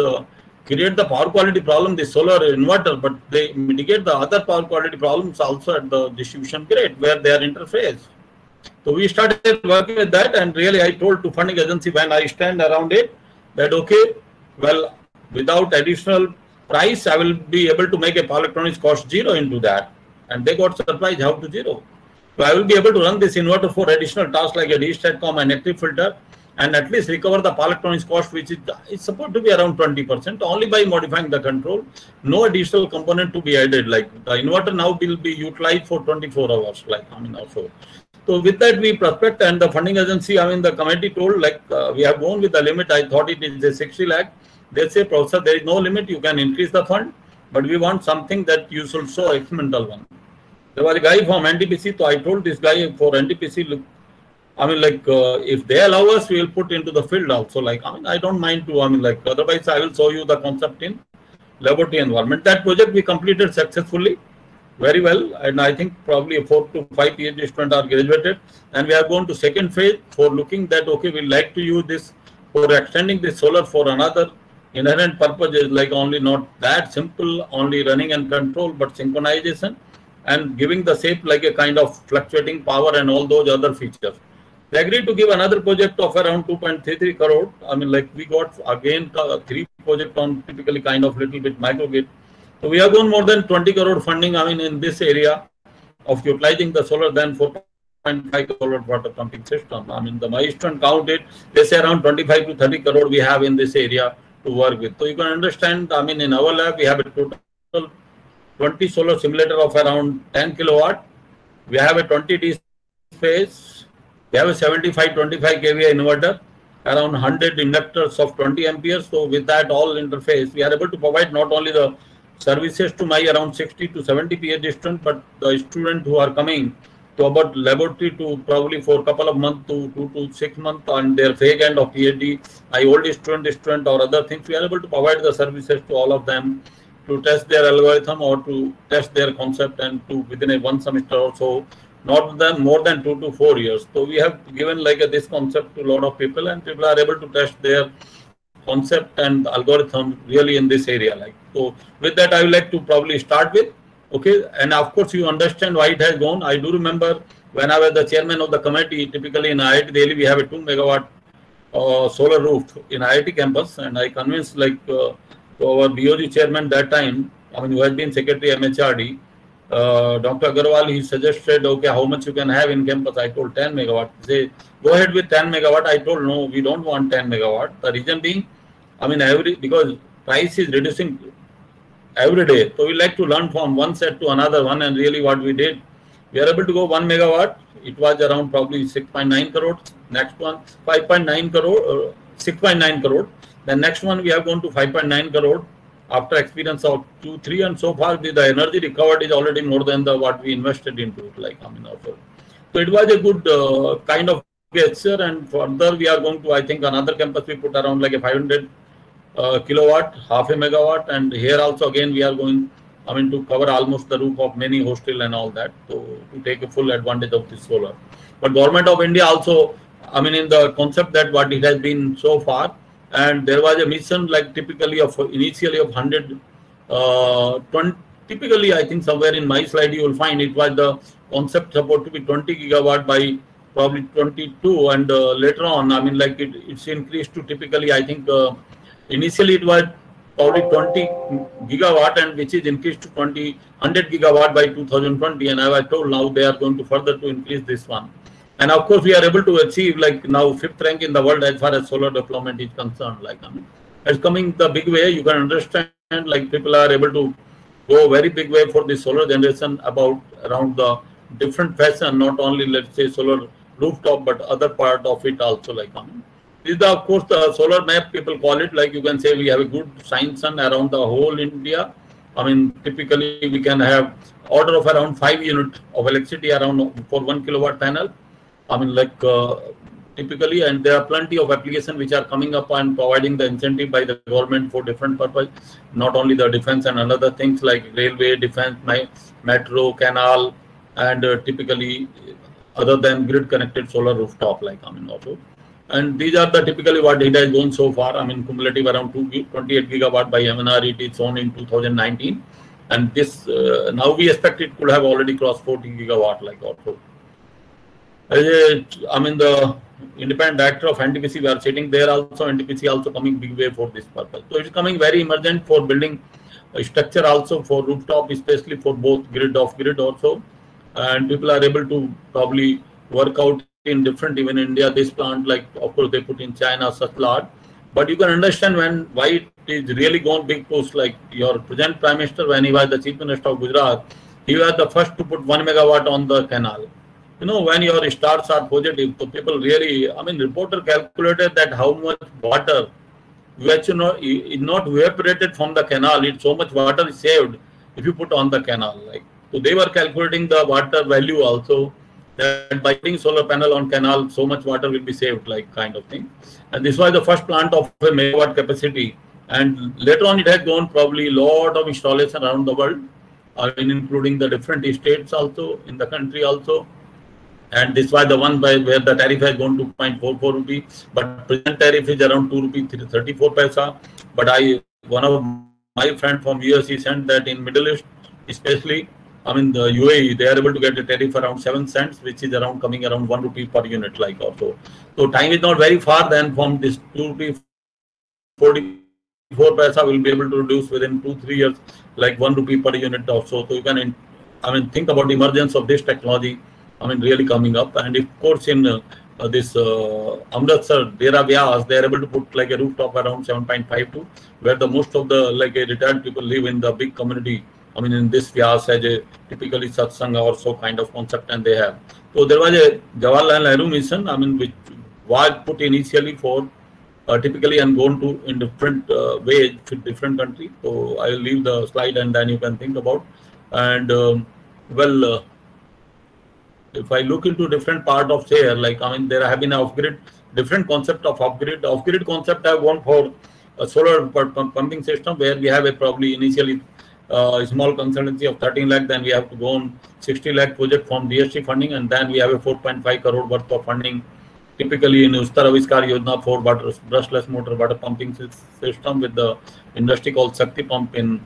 create the power quality problem, the solar inverter, but they mitigate the other power quality problems also at the distribution grid where they are interfaced. So we started working with that, and really I told to funding agency when I stand around it that okay, well, without additional price, I will be able to make a power electronics cost zero into that. And they got surprised how to zero. So I will be able to run this inverter for additional tasks like a D-StatCom and active filter, and at least recover the power electronics cost, which is supposed to be around 20%, only by modifying the control. No additional component to be added. Like the inverter now will be utilized for 24 hours. Like, I mean, also. So with that we prospect, and the funding agency, I mean, the committee told like we have gone with the limit. I thought it is a 60 lakh. They say, Professor, there is no limit. You can increase the fund, but we want something that you should show experimental one. There was a guy from NTPC, so I told this guy for NTPC, look, I mean, like, if they allow us, we will put into the field also. Like, I mean, I don't mind to, I mean, like, otherwise I will show you the concept in laboratory environment. That project we completed successfully, very well. And I think probably 4 to 5 PhD students are graduated. And we are going to second phase for looking that, okay, we like to use this for extending the solar for another inherent purpose is like only not that simple, only running and control, but synchronization and giving the shape like a kind of fluctuating power and all those other features. They agreed to give another project of around 2.33 crore. I mean, like we got again 3 projects on typically kind of little bit microgrid. So we have gone more than 20 crore funding, I mean, in this area of utilizing the solar than 4.5 crore water pumping system. I mean, the milestone counted, they say around 25 to 30 crore we have in this area to work with. So you can understand, I mean, in our lab, we have a total 20 solar simulator of around 10 kilowatt. We have a 20 D space. We have a 75-25 kVA inverter, around 100 inductors of 20 amperes. So with that all interface, we are able to provide not only the services to my around 60 to 70 PhD students, but the students who are coming to about laboratory to probably for a couple of months to 2 to 6 months on their fake end of PhD, old student or other things. We are able to provide the services to all of them to test their algorithm or to test their concept and to within a 1 semester or so, not more than 2 to 4 years. So we have given like this concept to a lot of people, and people are able to test their concept and algorithm really in this area. Like, so with that, I would like to probably start with, okay. And of course, you understand why it has gone. I do remember when I was the chairman of the committee, typically in IIT Delhi, we have a 2 megawatt solar roof in IIT campus, and I convinced our BOG chairman that time, who has been secretary MHRD, Dr. Agarwal, he suggested, okay, how much you can have in campus? I told 10 megawatt. Say, go ahead with 10 megawatt. I told, no, we don't want 10 megawatt. The reason being, because price is reducing every day. So we like to learn from one set to another one, and really what we did, we are able to go 1 megawatt. It was around probably 6.9 crore. Next one, 5.9 crore, 6.9 crore. The next one, we have gone to 5.9 crore after experience of 2-3, and so far the energy recovered is already more than what we invested into it. Also. So it was a good kind of gesture, and further we are going to, I think, another campus we put around like a 500 kilowatt, half a megawatt, and here also again we are going, to cover almost the roof of many hostel and all that, so to take a full advantage of this solar. But Government of India also, in the concept that what it has been so far, and there was a mission like typically initially of 100, 20, typically I think somewhere in my slide you will find it was the concept supposed to be 20 gigawatt by probably 22, and later on, it's increased to typically, I think initially it was probably 20 gigawatt, and which is increased to 100 gigawatt by 2020, and as I told, now they are going to further to increase this one. And of course, we are able to achieve now 5th rank in the world as far as solar deployment is concerned. It's coming the big way. You can understand people are able to go very big way for the solar generation around the different fashion, not only let's say solar rooftop, but other part of it also. This is of course the solar map people call it. You can say we have a good sign sun around the whole India. Typically we can have order of around 5 units of electricity around for 1 kilowatt panel. Typically, and there are plenty of applications which are coming up and providing the incentive by the government for different purpose, not only the defense and other things like railway, defense, metro, canal, and typically other than grid connected solar rooftop also. And these are the typically what data is going so far. Cumulative around 28 gigawatt by MNR, it is shown in 2019, and this now we expect it could have already crossed 40 gigawatt also. The independent director of NTPC, we are sitting there also. NTPC also coming big way for this purpose. So it's coming very emergent for building a structure also for rooftop, especially for both grid off grid also. And people are able to probably work out in different, even in India, this plant, of course they put in China such large. But you can understand why it is really gone big push. Your present Prime Minister, when he was the Chief Minister of Gujarat, he was the first to put 1 megawatt on the canal. When your stars are positive, so people really, reporter calculated that how much water which is not evaporated from the canal, so much water is saved if you put on the canal. So they were calculating the water value also, that by putting solar panel on canal, so much water will be saved, kind of thing. And this was the first plant of a megawatt capacity. And later on, it has gone probably a lot of installation around the world, including the different states also in the country also. And this was the one where the tariff has gone to 0.44 rupee, but present tariff is around 2 rupee 34 paisa. But one of my friend from US, he sent that in Middle East, especially, the UAE, they are able to get a tariff around 7 cents, which is coming around 1 rupee per unit also. So time is not very far then from this 2 rupee 44 paisa will be able to reduce within 2-3 years, 1 rupee per unit also. So you can, think about the emergence of this technology. Really coming up. And of course, in this Amritsar, Dera Vyas, they are able to put a rooftop around 7.52, where the most of the retired people live in the big community. In this Vyas as a typically satsanga or so kind of concept, and they have. So there was a Jawaharlal Nehru mission, which was put initially for typically and gone to in different ways with different countries. So I will leave the slide and then you can think about. And if I look into different part of share, there have been off-grid, different concept of off-grid. Off-grid concept I want for a solar pumping system, where we have a probably initially a small consultancy of 13 lakh, then we have to go on 60 lakh project from DST funding, and then we have a 4.5 crore worth of funding, typically in Ustar Aviskar Yojana for brushless motor water pumping system with the industry called Shakti Pump in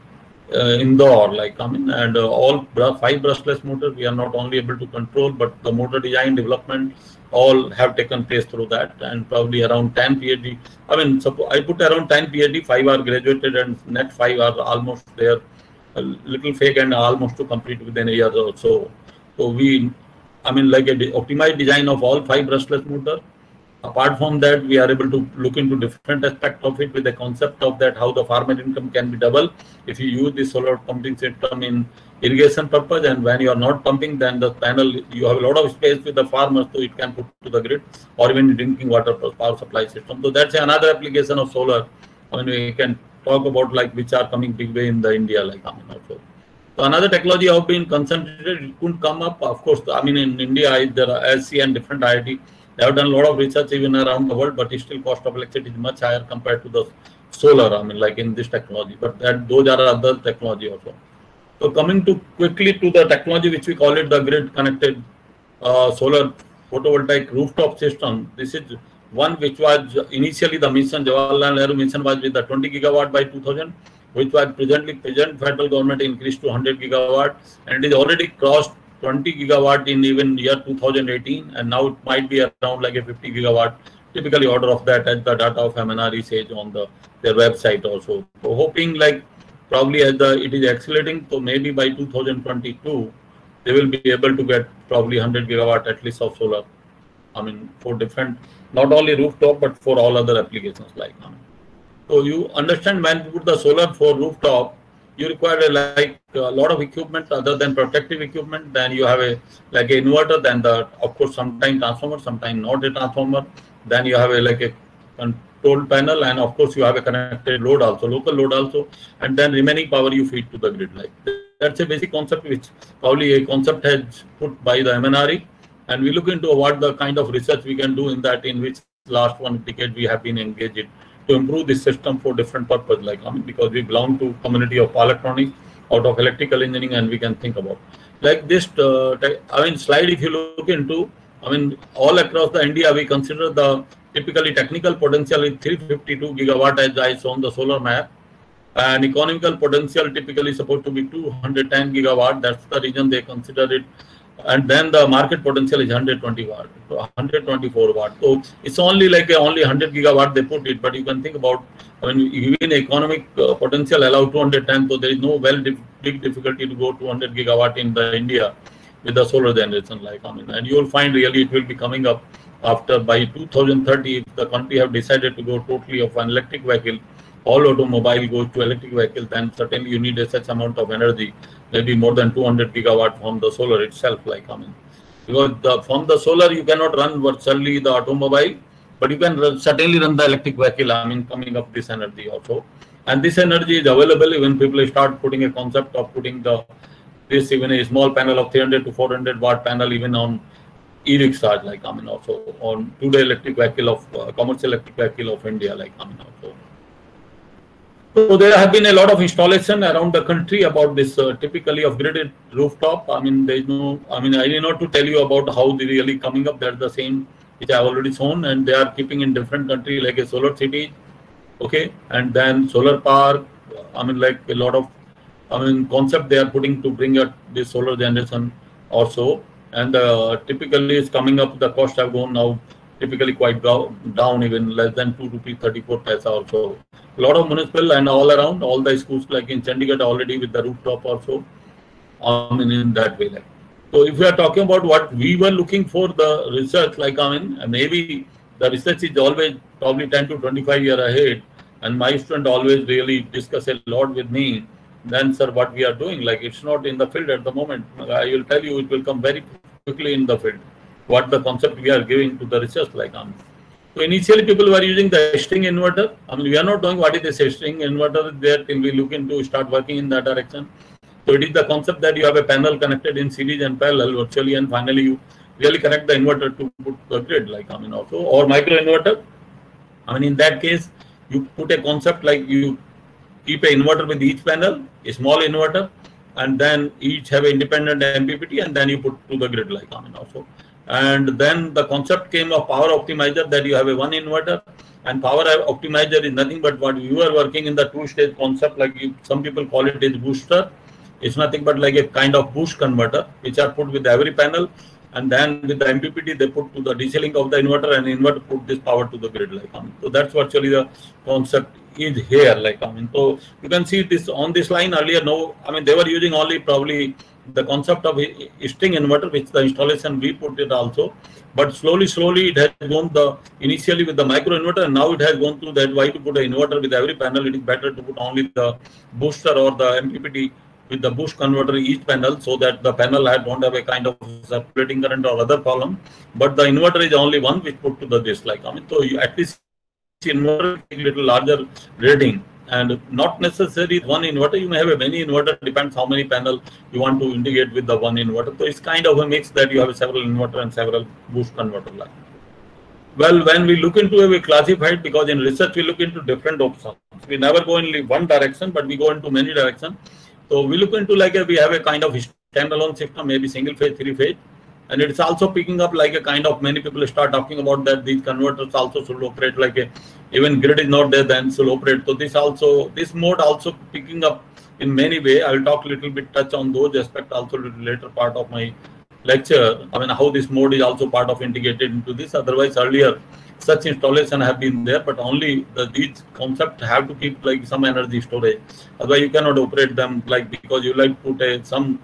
Indore, and all 5 brushless motors we are not only able to control, but the motor design, development, all have taken place through that, and probably around 10 PhD. I mean, I put around 10 PhD, 5 are graduated, and net 5 are almost there, a little fake and almost to complete within a year or so. So we, I mean, like a optimized design of all 5 brushless motor. Apart from that, we are able to look into different aspects of it with the concept of that how the farmer income can be double if you use the solar pumping system in irrigation purpose, and when you are not pumping, then the panel, you have a lot of space with the farmers, so it can put to the grid, or even drinking water power supply system. So that's another application of solar. I mean, we can talk about like which are coming big way in the India, like I mean also. So another technology have been concentrated, it couldn't come up. Of course, I mean in India, there are SC and different IIT. They have done a lot of research even around the world, but still cost of electricity is much higher compared to the solar. I mean, like in this technology, but that those are other technology also. So coming to quickly to the technology which we call it the grid connected solar photovoltaic rooftop system. This is one which was initially the mission, Jawaharlal Nehru mission was with the 20 gigawatt by 2000, which was present federal government increased to 100 gigawatt, and it is already crossed 20 gigawatt in even year 2018, and now it might be around like a 50 gigawatt, typically order of that, as the data of MNRE says on their website also. So hoping like probably as it is accelerating, so maybe by 2022 they will be able to get probably 100 gigawatt at least of solar. I mean, for different, not only rooftop but for all other applications like. So you understand when you put the solar for rooftop, you require a lot of equipment other than protective equipment. Then you have an inverter, then of course sometimes transformer, sometimes not a transformer. Then you have a control panel, and of course you have a connected load also, local load also, and then remaining power you feed to the grid. Like that's a basic concept which probably a concept has put by the MNRE, and we look into what the kind of research we can do in that, in which last 1 decade we have been engaged in, to improve this system for different purpose, like because we belong to community of electronics out of electrical engineering, and we can think about like this slide. If you look into, all across the India, we consider the typically technical potential is 352 gigawatt as I saw on the solar map, and economical potential typically supposed to be 210 gigawatt. That's the reason they consider it. And then the market potential is 120 watt, 124 watt. So it's only only 100 gigawatt they put it, but you can think about, even economic potential allow 210, so there is no big difficulty to go to 100 gigawatt in the India with the solar generation, and you will find really it will be coming up after by 2030, if the country have decided to go totally of an electric vehicle, all automobile goes to electric vehicle, then certainly you need such amount of energy, maybe more than 200 gigawatt from the solar itself, because from the solar you cannot run virtually the automobile, but you can certainly run the electric vehicle, coming up this energy also. And this energy is available when people start putting a concept of putting this even a small panel of 300 to 400 watt panel even on e-rickshaws, also on today electric vehicle of commercial electric vehicle of India, also. So there have been a lot of installation around the country about this typically of gridded rooftop. There is no, I need not to tell you about how they really coming up. That's the same which I have already shown, and they are keeping in different countries like a solar city, okay, and then solar park. Like a lot of, concept they are putting to bring up this solar generation also, and typically it's coming up. The cost have gone now typically quite down, even less than 2 rupees 34 paisa also. A lot of municipal and all around, all the schools like in Chandigarh already with the rooftop also, in that way. So if we are talking about what we were looking for the research, maybe the research is always probably 10 to 25 years ahead, and my student always really discuss a lot with me. Then, sir, what we are doing, it's not in the field at the moment. I will tell you, it will come very quickly in the field. What the concept we are giving to the research, So initially, people were using the string inverter. We are not knowing what is the string inverter there till we look into start working in that direction. So it is the concept that you have a panel connected in series and parallel virtually, and finally you really connect the inverter to put the grid, also, or micro inverter. In that case, you put a concept like you keep an inverter with each panel, a small inverter, and then each have an independent MPPT, and then you put to the grid, also. And then the concept came of power optimizer, that you have a one inverter, and power optimizer is nothing but what you are working in the two-stage concept, some people call it as booster. It's nothing but like a kind of boost converter, which are put with every panel, and then with the MPPT they put to the DC link of the inverter, and inverter put this power to the grid. Like, so that's virtually the concept is here. Like, so you can see this on this line earlier. No, they were using only probably the concept of string inverter, which the installation we put it also, but slowly it has gone initially with the micro inverter, and now it has gone through that. Why to put an inverter with every panel? It is better to put only the booster or the MPPT with the boost converter each panel, so that the panel don't have a kind of circulating current or other problem. But the inverter is only one which put to the this. Like, so you at least inverter a little larger rating, and not necessarily one inverter. You may have a many inverter, depends how many panel you want to integrate with the one inverter. So it's kind of a mix that you have several inverter and several boost converter. Like, well, when we look into it, we classified, because in research we look into different options. We never go in one direction, but we go into many directions. So we look into like we have a kind of standalone system, maybe single phase, three phase, and it's also picking up like a kind of, many people start talking about that these converters also should operate like a, even grid is not there, then should operate. So this mode also picking up in many way. I will talk a little bit, touch on those aspects also later part of my lecture. How this mode is also part of integrated into this. Otherwise earlier such installation have been there, but only these concepts have to keep like some energy storage. Otherwise you cannot operate them, like, because you like put some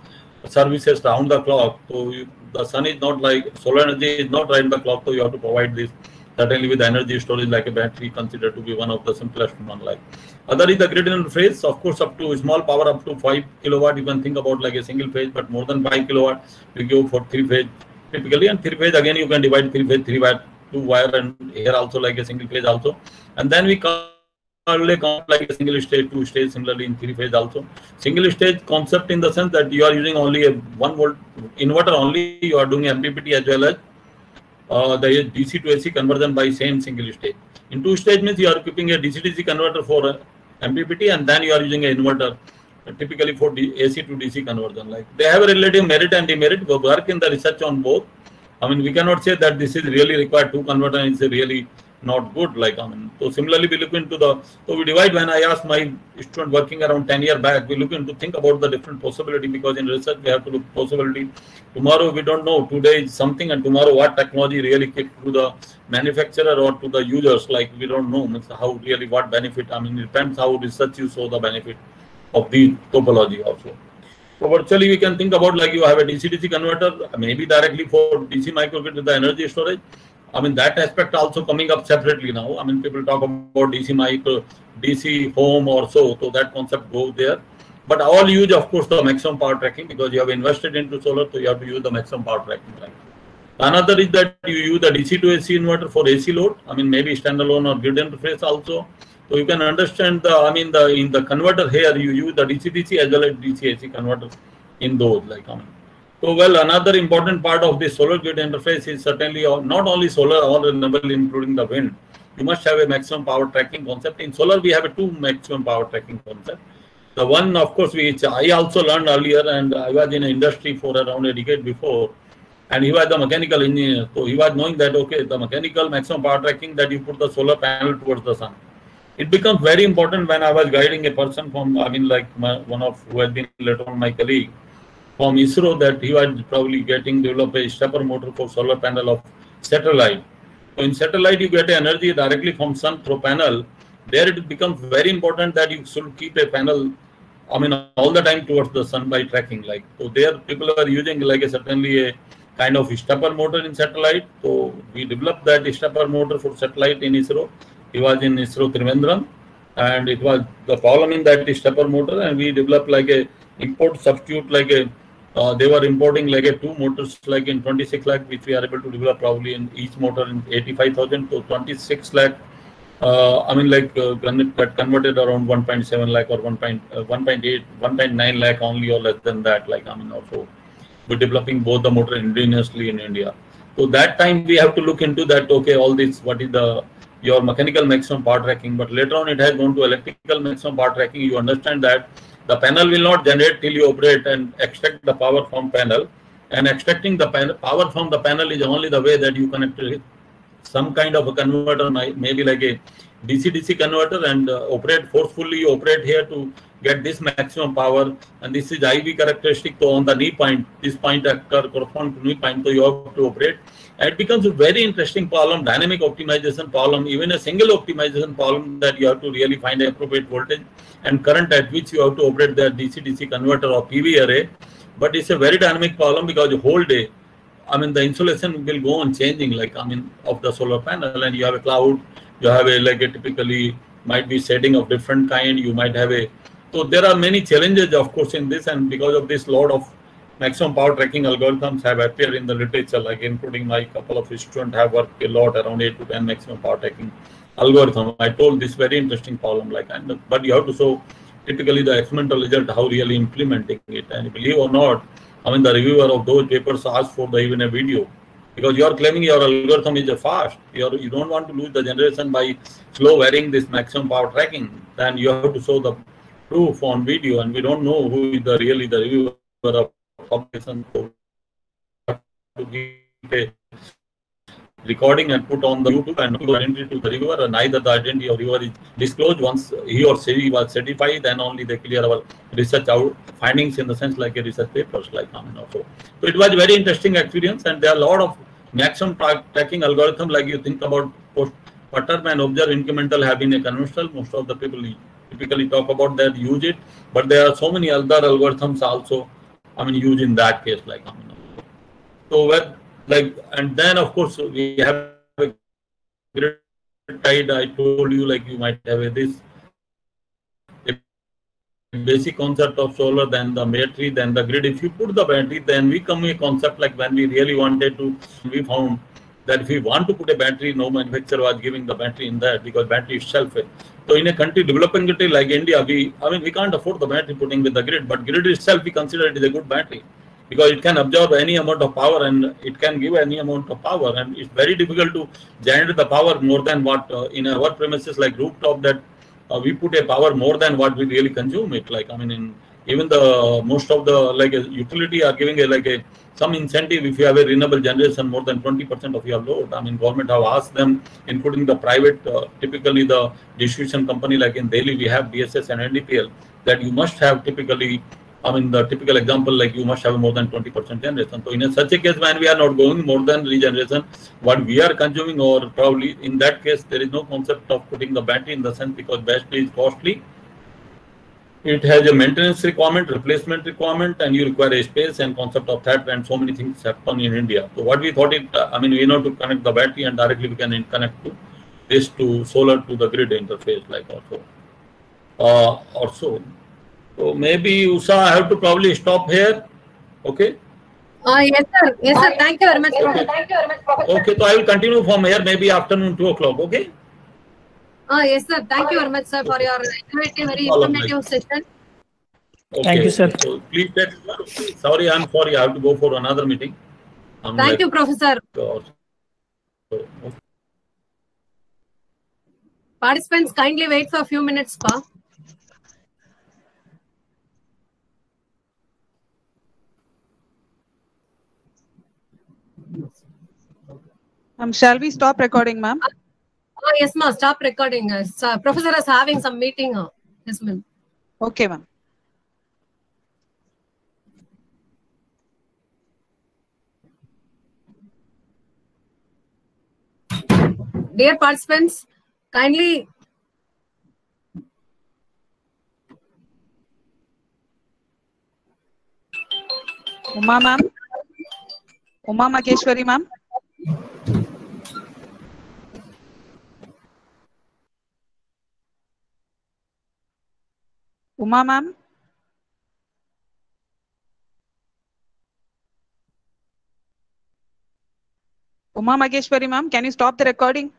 services round the clock. So the sun is not like, solar energy is not right in the clock, so you have to provide this certainly with energy storage, like a battery considered to be one of the simplest one. Like, other is the grid interface, of course, up to small power up to 5 kilowatt. You can think about like a single phase, but more than 5 kilowatt we go for three phase typically. And three phase again you can divide three phase, 3 wire, 2 wire, and here also like a single phase also. And then we count like a single stage, 2 stage, similarly in three phase also. Single stage concept in the sense that you are using only a 1 volt inverter only, you are doing MPPT as well as the DC to AC conversion by same single stage. In 2 stage means you are keeping a DC-DC converter for MPPT, and then you are using an inverter typically for AC to DC conversion. Like, they have a relative merit and demerit. We work in the research on both. We cannot say that this is really required to convert and it's really not good. Like, so similarly we look into so we divide. When I asked my student working around 10 years back, we look into think about the different possibility, because in research we have to look possibility. Tomorrow we don't know, today is something, and tomorrow what technology really kicked to the manufacturer or to the users, like we don't know how really what benefit. It depends how research you show the benefit of the topology also. So virtually we can think about like you have a DC-DC converter, maybe directly for DC microgrid with the energy storage. That aspect also coming up separately now. People talk about DC micro, DC home or so that concept goes there. But all use, of course, the maximum power tracking, because you have invested into solar, so you have to use the maximum power tracking. Right? Another is that you use the DC to AC inverter for AC load. Maybe standalone or grid interface also. So you can understand in the converter here you use the DC-DC as well as DC-AC converter in those. Like, so, well, another important part of the solar grid interface is certainly not only solar, all renewable, including the wind. You must have a maximum power tracking concept. In solar, we have a 2 maximum power tracking concept. The one, of course, which I also learned earlier, and I was in the industry for around a decade before, and he was the mechanical engineer. So he was knowing that, okay, the mechanical maximum power tracking, that you put the solar panel towards the sun. It becomes very important when I was guiding a person from, one of who had been later on my colleague, from ISRO, that he was probably develop a stepper motor for solar panel of satellite. So in satellite you get energy directly from sun through panel. There it becomes very important that you should keep a panel all the time towards the sun by tracking. Like, so there people are using like certainly a kind of stepper motor in satellite. So we developed that stepper motor for satellite in ISRO. He was in ISRO Trivandrum, and it was the problem in that stepper motor, and we developed like a import substitute, like a they were importing like a 2 motors like in 26 lakh, which we are able to develop probably in each motor in 85,000 to 26 lakh. That converted around 1.7 lakh or 1.9 lakh only, or less than that. Like, also we're developing both the motor indigenously in India. So that time we have to look into that. Okay, all this, what is your mechanical maximum power tracking, but later on it has gone to electrical maximum power tracking. You understand that the panel will not generate till you operate and extract the power from panel, and extracting the power from the panel is only the way that you connect it. Some kind of a converter, maybe like a DC-DC converter, and operate forcefully. You operate here to get this maximum power, and this is IV characteristic. So on the knee point, this point corresponds to knee point, so you have to operate. And it becomes a very interesting problem, dynamic optimization problem, even a single optimization problem, that you have to really find an appropriate voltage and current at which you have to operate the DC-DC converter or PV array. But it's a very dynamic problem because the whole day, I mean, the insulation will go on changing, like, I mean, of the solar panel, and you have a cloud, you have a, like, a typically might be shading of different kind, you might have a, so there are many challenges, of course, in this, and because of this, lot of maximum power tracking algorithms have appeared in the literature, like including my couple of students have worked a lot around 8 to 10 maximum power tracking algorithm. I told this very interesting problem, like, and but you have to show typically the experimental result, how really implementing it, and believe or not, I mean, the reviewer of those papers asked for even a video, because you are claiming your algorithm is a fast. You don't want to lose the generation by slow varying this maximum power tracking. Then you have to show the proof on video, and we don't know who is really the reviewer of publication to give a recording and put on the YouTube and to identity to the reviewer, and neither the identity of reviewer is disclosed. Once he or she was certified, then only they clear our research out findings, in the sense like a research papers, like, I mean, also. So it was a very interesting experience, and there are a lot of maximum tracking algorithm, like you think about perturb and observe incremental have been a conventional. Most of the people typically talk about that, use it, but there are so many other algorithms also, I mean, used in that case, like, I mean, so where, like, and then of course we have a grid tied. I told you, like, you might have this basic concept of solar, then the battery, then the grid. If you put the battery, then we come a concept like when we really wanted to, we found that if we want to put a battery, no manufacturer was giving the battery in that, because battery itself. So in a country, developing country like India, I mean, we can't afford the battery putting with the grid, but grid itself, we consider it is a good battery, because it can absorb any amount of power and it can give any amount of power, and it's very difficult to generate the power more than what in our premises like rooftop, that we put a power more than what we really consume it. Like, I mean, in even the most of the, like, utility are giving a some incentive if you have a renewable generation more than 20% of your load. I mean, government have asked them, including the private, typically the distribution company, like in Delhi we have BSS and NDPL, that you must have typically, I mean, the typical example, like, you must have more than 20% generation. So in such a case, when we are not going more than regeneration, what we are consuming, or probably in that case, there is no concept of putting the battery, in the sense because battery is costly. It has a maintenance requirement, replacement requirement, and you require a space and concept of that, and so many things happen in India. So what we thought it, I mean, we know to connect the battery, and directly we can connect to this to solar to the grid interface, like also. So maybe Usha, I have to probably stop here. Okay. Yes, sir. Yes, sir. Thank you very much. Okay. Okay, so I will continue from here, maybe afternoon 2 o'clock. Okay. Yes, sir. Thank you very much, sir, for your very informative session. Okay. Thank you, sir. So please sorry, I'm sorry, I have to go for another meeting. Thank you, Professor. Okay. Participants, kindly wait for a few minutes, pa. Shall we stop recording, ma'am? Yes, ma'am. Stop recording. Professor is having some meeting. Yes, ma'am. Okay, ma'am. Dear participants, kindly. Uma, ma'am. Uma Maheshwari, ma'am. Uma, ma'am. Uma Maheshwari, ma'am, can you stop the recording?